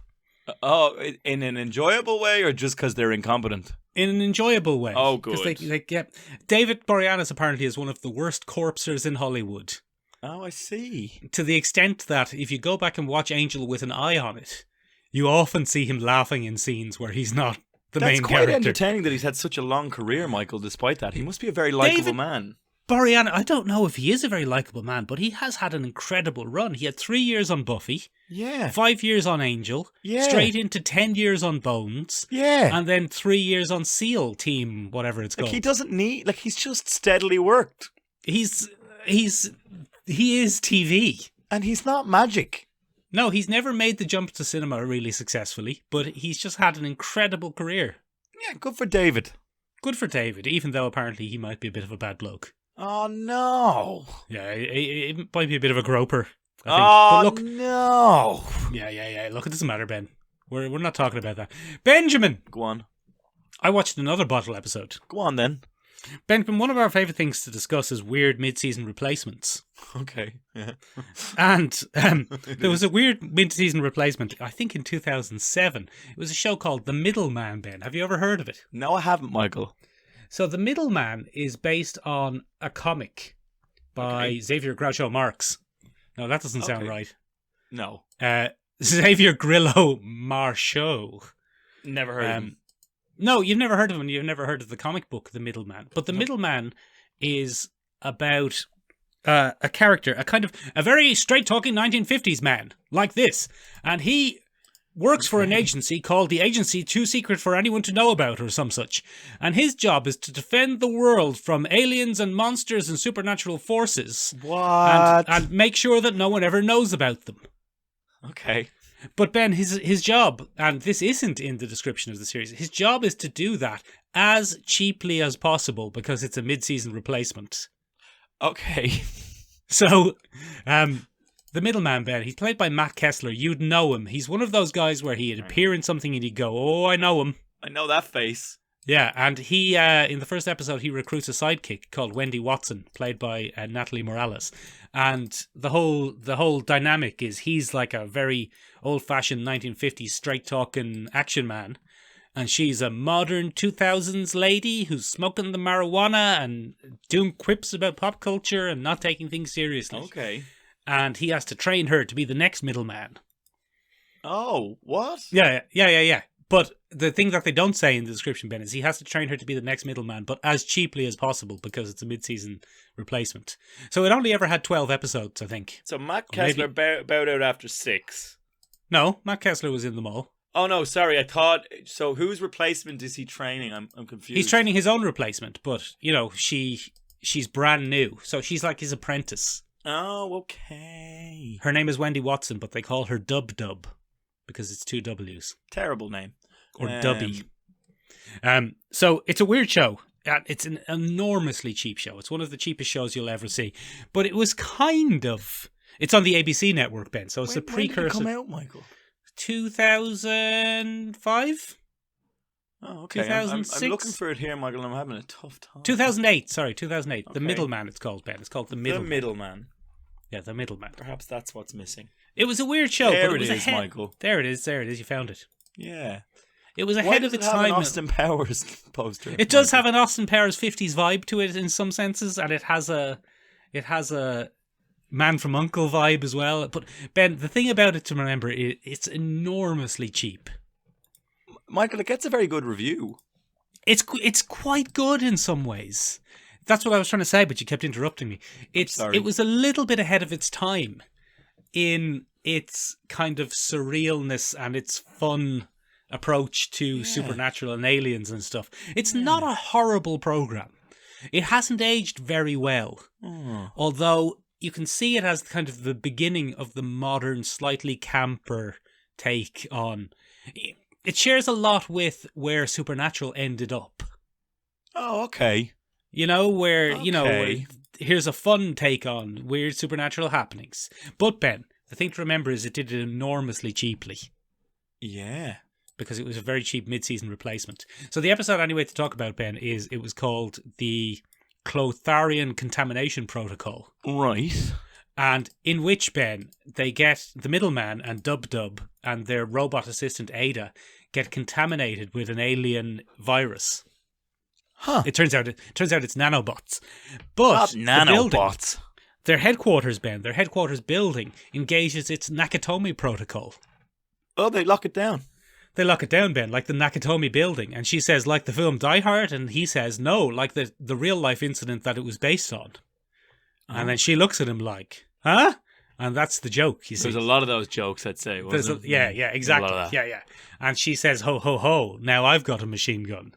Oh, in an enjoyable way or just because they're incompetent? In an enjoyable way. Oh, 'Cause good. They get David Boreanaz apparently is one of the worst corpsers in Hollywood. Oh, I see. To the extent that if you go back and watch Angel with an eye on it, you often see him laughing in scenes where he's not the That's main quite character. entertaining that he's had such a long career, Michael, despite that. He must be a very likeable David- man. Boreanaz, I don't know if he is a very likeable man, but he has had an incredible run. He had 3 years on Buffy. Yeah. 5 years on Angel. Yeah. Straight into 10 years on Bones. Yeah. And then 3 years on SEAL Team, whatever it's called. He doesn't need... He's just steadily worked. He is TV. And he's not magic. No, he's never made the jump to cinema really successfully, but he's just had an incredible career. Yeah, good for David. Good for David, even though apparently he might be a bit of a bad bloke. Oh, no. Yeah, it might be a bit of a groper, I think. Oh, but look, no. Yeah. Look, it doesn't matter, Ben. We're not talking about that. Benjamin! Go on. I watched another bottle episode. Go on, then. Benjamin, one of our favourite things to discuss is weird mid-season replacements. Okay, yeah. And there was a weird mid-season replacement, I think in 2007. It was a show called The Middleman, Ben. Have you ever heard of it? No, I haven't, Michael. So The Middleman is based on a comic by Xavier Groucho Marx. No, that doesn't sound right. No. Xavier Grillo Marceau. Never heard of him. No, you've never heard of him. You've never heard of the comic book, The Middleman. But The Middleman is about a character, a very straight-talking 1950s man, like this. And he works for an agency called the Agency Too Secret for Anyone to Know About, or some such. And his job is to defend the world from aliens and monsters and supernatural forces. What? And make sure that no one ever knows about them. Okay. But Ben, his job, and this isn't in the description of the series, his job is to do that as cheaply as possible because it's a mid-season replacement. Okay. So, the Middleman, Ben, he's played by Matt Kessler. You'd know him. He's one of those guys where he'd appear in something and he'd go, oh, I know him. I know that face. Yeah, and he, in the first episode, he recruits a sidekick called Wendy Watson, played by Natalie Morales. And the whole dynamic is he's like a very old-fashioned 1950s straight-talking action man. And she's a modern 2000s lady who's smoking the marijuana and doing quips about pop culture and not taking things seriously. Okay. And he has to train her to be the next middleman. Oh, what? Yeah. But the thing that they don't say in the description, Ben, is he has to train her to be the next middleman, but as cheaply as possible because it's a mid-season replacement. So it only ever had 12 episodes, I think. So Matt Kessler bowed out after 6. No, Matt Kessler was in them all. Oh, no, sorry. I thought... So whose replacement is he training? I'm confused. He's training his own replacement, but, she's brand new. So she's like his apprentice. Oh, okay. Her name is Wendy Watson, but they call her Dub Dub because it's 2 W's. Terrible name. Or Dubby. So it's a weird show. It's an enormously cheap show. It's one of the cheapest shows you'll ever see. But it was it's on the ABC network, Ben. So it's a precursor. When did it come out, Michael? 2005? Oh, okay. 2006? I'm looking for it here, Michael. I'm having a tough time. 2008. Sorry, 2008. Okay. The Middleman, it's called, Ben. It's called The Middleman. The Middleman. Yeah, The Middleman. Perhaps that's what's missing. It was a weird show. There but it was is, Michael. There it is. You found it. Yeah. It was ahead of its time. Why does it have an Austin Powers poster? It does have an Austin Powers 50s vibe to it in some senses, and it has a Man from U.N.C.L.E. vibe as well. But Ben, the thing about it to remember is it's enormously cheap. Michael, it gets a very good review. It's quite good in some ways. That's what I was trying to say, but you kept interrupting me. It was a little bit ahead of its time in its kind of surrealness and its fun approach to supernatural and aliens and stuff. It's not a horrible program. It hasn't aged very well. Although you can see it as kind of the beginning of the modern, slightly camper take on... It shares a lot with where Supernatural ended up. Oh, okay. Where here's a fun take on weird supernatural happenings. But Ben, the thing to remember is it did it enormously cheaply. Yeah. Because it was a very cheap mid-season replacement. So the episode anyway to talk about, Ben, it was called the Clotharian Contamination Protocol. Right. And in which, Ben, they get the Middleman and Dub Dub and their robot assistant Ada get contaminated with an alien virus. Huh. It turns out it's nanobots. But not nanobots. Their headquarters, Ben, their headquarters building engages its Nakatomi protocol. Oh, they lock it down. they lock it down, Ben, like the Nakatomi building. And she says, like the film Die Hard. And he says, no, like the real life incident that it was based on. And then she looks at him like, huh? And that's the joke, you see. There's a lot of those jokes, I'd say. Yeah, exactly. Yeah. And she says, ho, ho, ho, now I've got a machine gun.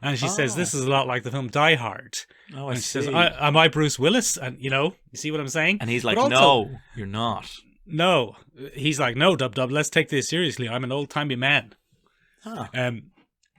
And she says, this is a lot like the film Die Hard. Oh, and she says, am I Bruce Willis? And, you see what I'm saying? And he's like, no, you're not. No. He's like, no, Dub, let's take this seriously. I'm an old-timey man. Huh.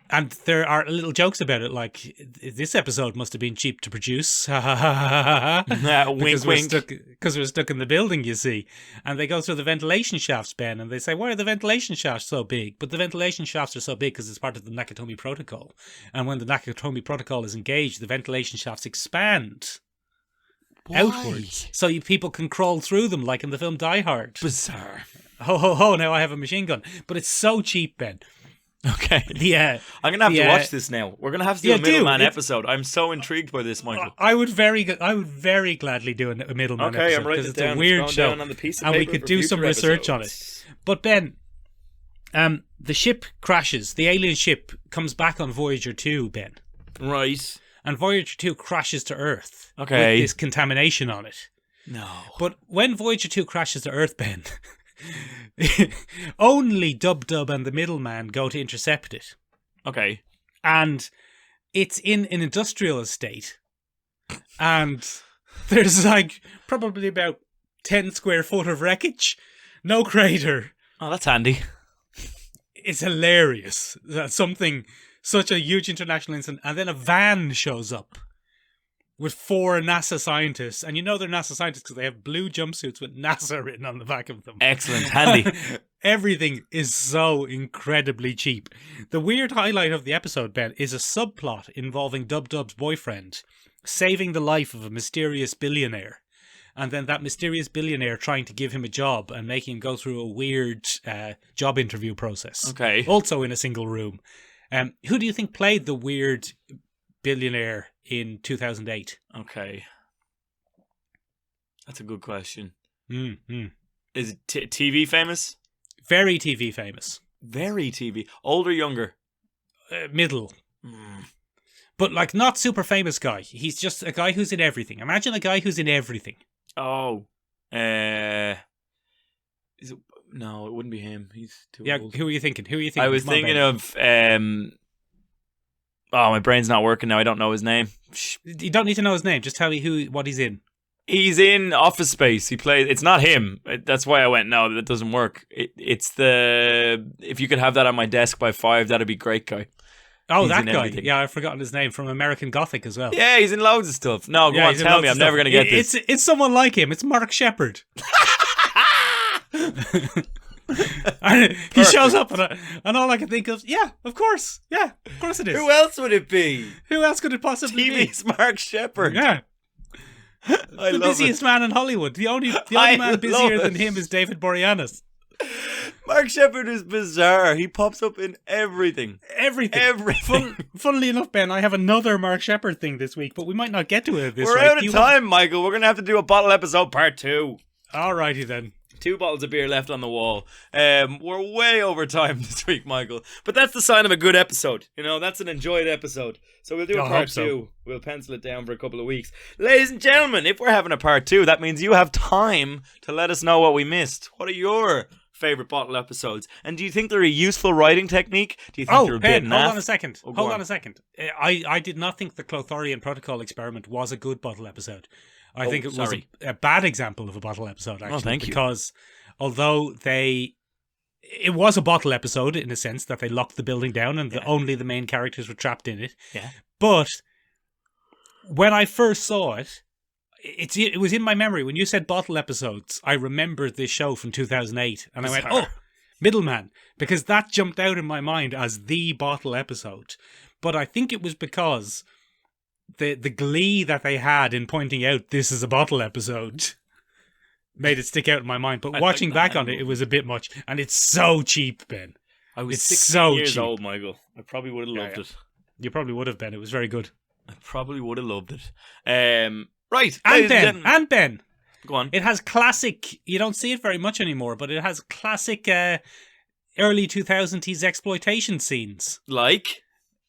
And there are little jokes about it, like, this episode must have been cheap to produce. Wink, wink. Because we're stuck in the building, you see. And they go through the ventilation shafts, Ben, and they say, why are the ventilation shafts so big? But the ventilation shafts are so big because it's part of the Nakatomi Protocol. And when the Nakatomi Protocol is engaged, the ventilation shafts expand outwards. So people can crawl through them, like in the film Die Hard. Bizarre. Ho, ho, ho, now I have a machine gun. But it's so cheap, Ben. Okay. Yeah. I'm going to have to watch this now. We're going to have to do a Middleman episode. I'm so intrigued by this, Michael. I would very gladly do a Middleman episode. Okay, I'm writing it down. It's a weird show. On the piece of and paper we could do some research on it. But Ben, the ship crashes. The alien ship comes back on Voyager 2, Ben. Right. And Voyager 2 crashes to Earth. Okay. With this contamination on it. No. But when Voyager 2 crashes to Earth, Ben, only Dub and the Middleman go to intercept it. Okay. And it's in an industrial estate. And there's like probably about 10 square foot of wreckage. No crater. Oh, that's handy. It's hilarious that such a huge international incident. And then a van shows up with 4 NASA scientists. And you know they're NASA scientists because they have blue jumpsuits with NASA written on the back of them. Excellent. Handy. Everything is so incredibly cheap. The weird highlight of the episode, Ben, is a subplot involving Dub's boyfriend saving the life of a mysterious billionaire. And then that mysterious billionaire trying to give him a job and making him go through a weird job interview process. Okay. Also in a single room. Who do you think played the weird billionaire in 2008? Okay. That's a good question. Mm-hmm. Is it TV famous? Very TV famous. Very TV. Older, younger? Middle. But like not super famous guy. He's just a guy who's in everything. Imagine a guy who's in everything. Oh. Is it? No, it wouldn't be him. He's too old. Who are you thinking? I was thinking of oh, my brain's not working now. I don't know his name. You don't need to know his name. Just tell me what he's in. He's in Office Space. He plays. It's not him. That's why I went, no, that doesn't work. It's the if you could have that on my desk by 5, that'd be great, guy. Oh, he's that guy. everything. Yeah, I've forgotten his name, from American Gothic as well. Yeah, he's in loads of stuff. No, go on, tell me. I'm never going to get this. It's someone like him. It's Mark Shepard. He shows up and all I can think of, yeah, of course it is. Who else would it be? Who else could it possibly be? TV's Mark Shepard. Yeah. The busiest man in Hollywood. The only man busier than him is David Boreanaz. Mark Shepard is bizarre. He pops up in everything. Everything. Funnily enough, Ben, I have another Mark Shepard thing this week, but we might not get to it this week. We're out of time, Michael. We're going to have to do a bottle episode part 2. Alrighty then. 2 bottles of beer left on the wall. We're way over time this week, Michael. But that's the sign of a good episode. You know, that's an enjoyed episode. So we'll do a part 2. We'll pencil it down for a couple of weeks. Ladies and gentlemen, if we're having a part 2, that means you have time to let us know what we missed. What are your favourite bottle episodes? And do you think they're a useful writing technique? Do you think they're a bit naff? Hold on a second. Hold on a second. I did not think the Clothorian Protocol experiment was a good bottle episode. I think it was a bad example of a bottle episode, actually. Oh, thank you. Because although it was a bottle episode in a sense that they locked the building down and only the main characters were trapped in it. Yeah. But when I first saw it, it was in my memory. When you said bottle episodes, I remembered this show from 2008. And I went, oh, Middleman. Because that jumped out in my mind as the bottle episode. But I think it was because the glee that they had in pointing out this is a bottle episode made it stick out in my mind. But watching back on it, it was a bit much. And it's so cheap, Ben. I was it's 16 so years cheap. old, Michael. I probably would have loved it. You probably would have, Ben. It was very good. I probably would have loved it. Right. And Ben. Go on. It has classic, you don't see it very much anymore, but it has classic early 2000s exploitation scenes. Like?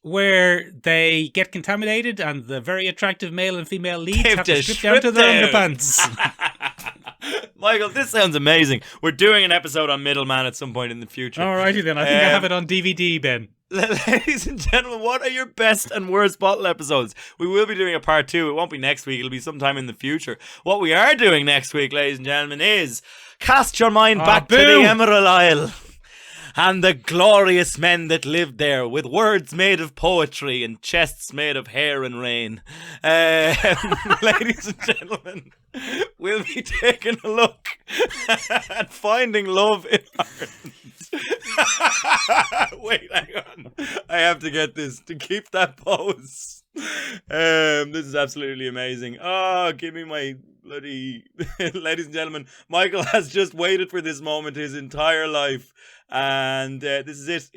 Where they get contaminated and the very attractive male and female leads have to strip down strip to their down. underpants. Michael, this sounds amazing. We're doing an episode on Middleman at some point in the future. Alrighty then, I think I have it on DVD, Ben. Ladies and gentlemen, what are your best and worst bottle episodes? We will be doing a part 2. It won't be next week. It'll be sometime in the future. What we are doing next week, ladies and gentlemen, is cast your mind back to the Emerald Isle and the glorious men that lived there, with words made of poetry and chests made of hair and rain. Ladies and gentlemen, we'll be taking a look at finding love in Ireland. Wait, hang on. I have to get this to keep that pose. This is absolutely amazing. Oh, give me my bloody... Ladies and gentlemen, Michael has just waited for this moment his entire life. And this is it.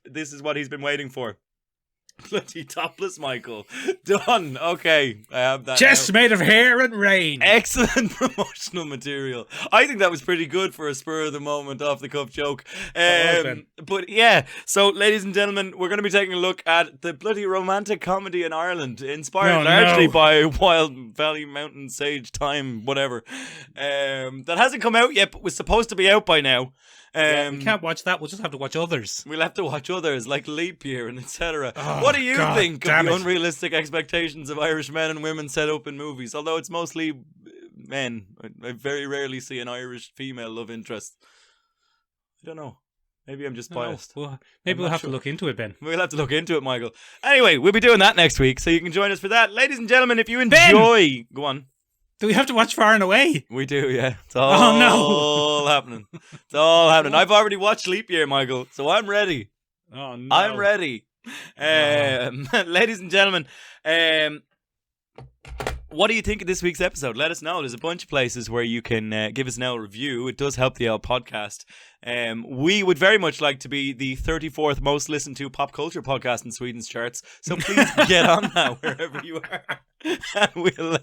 This is what he's been waiting for. Bloody topless Michael. Done. Okay, I have that. Chests made of hair and rain. Excellent promotional material. I think that was pretty good for a spur of the moment, off the cuff joke. But yeah, so ladies and gentlemen, we're going to be taking a look at the bloody romantic comedy in Ireland, inspired largely by Wild Valley Mountain Sage Time, whatever. That hasn't come out yet, but was supposed to be out by now. We can't watch that. We'll just have to watch others. We'll have to watch others, like Leap Year and etc. Oh, what do you think of the it. unrealistic expectations of Irish men and women set up in movies? Although it's mostly men. I very rarely see an Irish female love interest. I don't know. Maybe I'm just biased. Well, maybe we'll have to look into it, Ben. We'll have to look into it, Michael. Anyway, we'll be doing that next week, so you can join us for that. Ladies and gentlemen, if you enjoy... Ben! Go on. Do we have to watch Far and Away? We do, yeah. It's all happening. It's all happening. I've already watched Leap Year, Michael, so I'm ready. Oh, no. I'm ready. Ladies and gentlemen, what do you think of this week's episode? Let us know. There's a bunch of places where you can give us an L review. It does help the L podcast. We would very much like to be the 34th most listened to pop culture podcast in Sweden's charts. So please get on that wherever you are. And we'll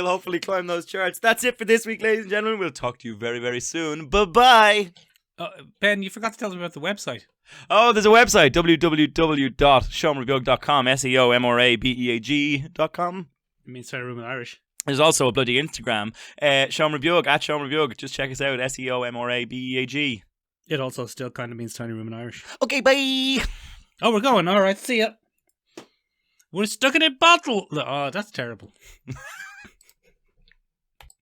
hopefully climb those charts. That's it for this week, ladies and gentlemen. We'll talk to you very, very soon. Bye-bye. Ben, you forgot to tell them about the website. Oh, there's a website, www.seomrabeag.com, seomrabeag.com. It means Sarah Room in Irish. There's also a bloody Instagram, Sean Rabeag, at Sean Rabeag. Just check us out, SEOMRABEAG. It also still kind of means tiny room in Irish. Okay, bye. Oh, we're going. All right, see ya. We're stuck in a bottle. Oh, that's terrible.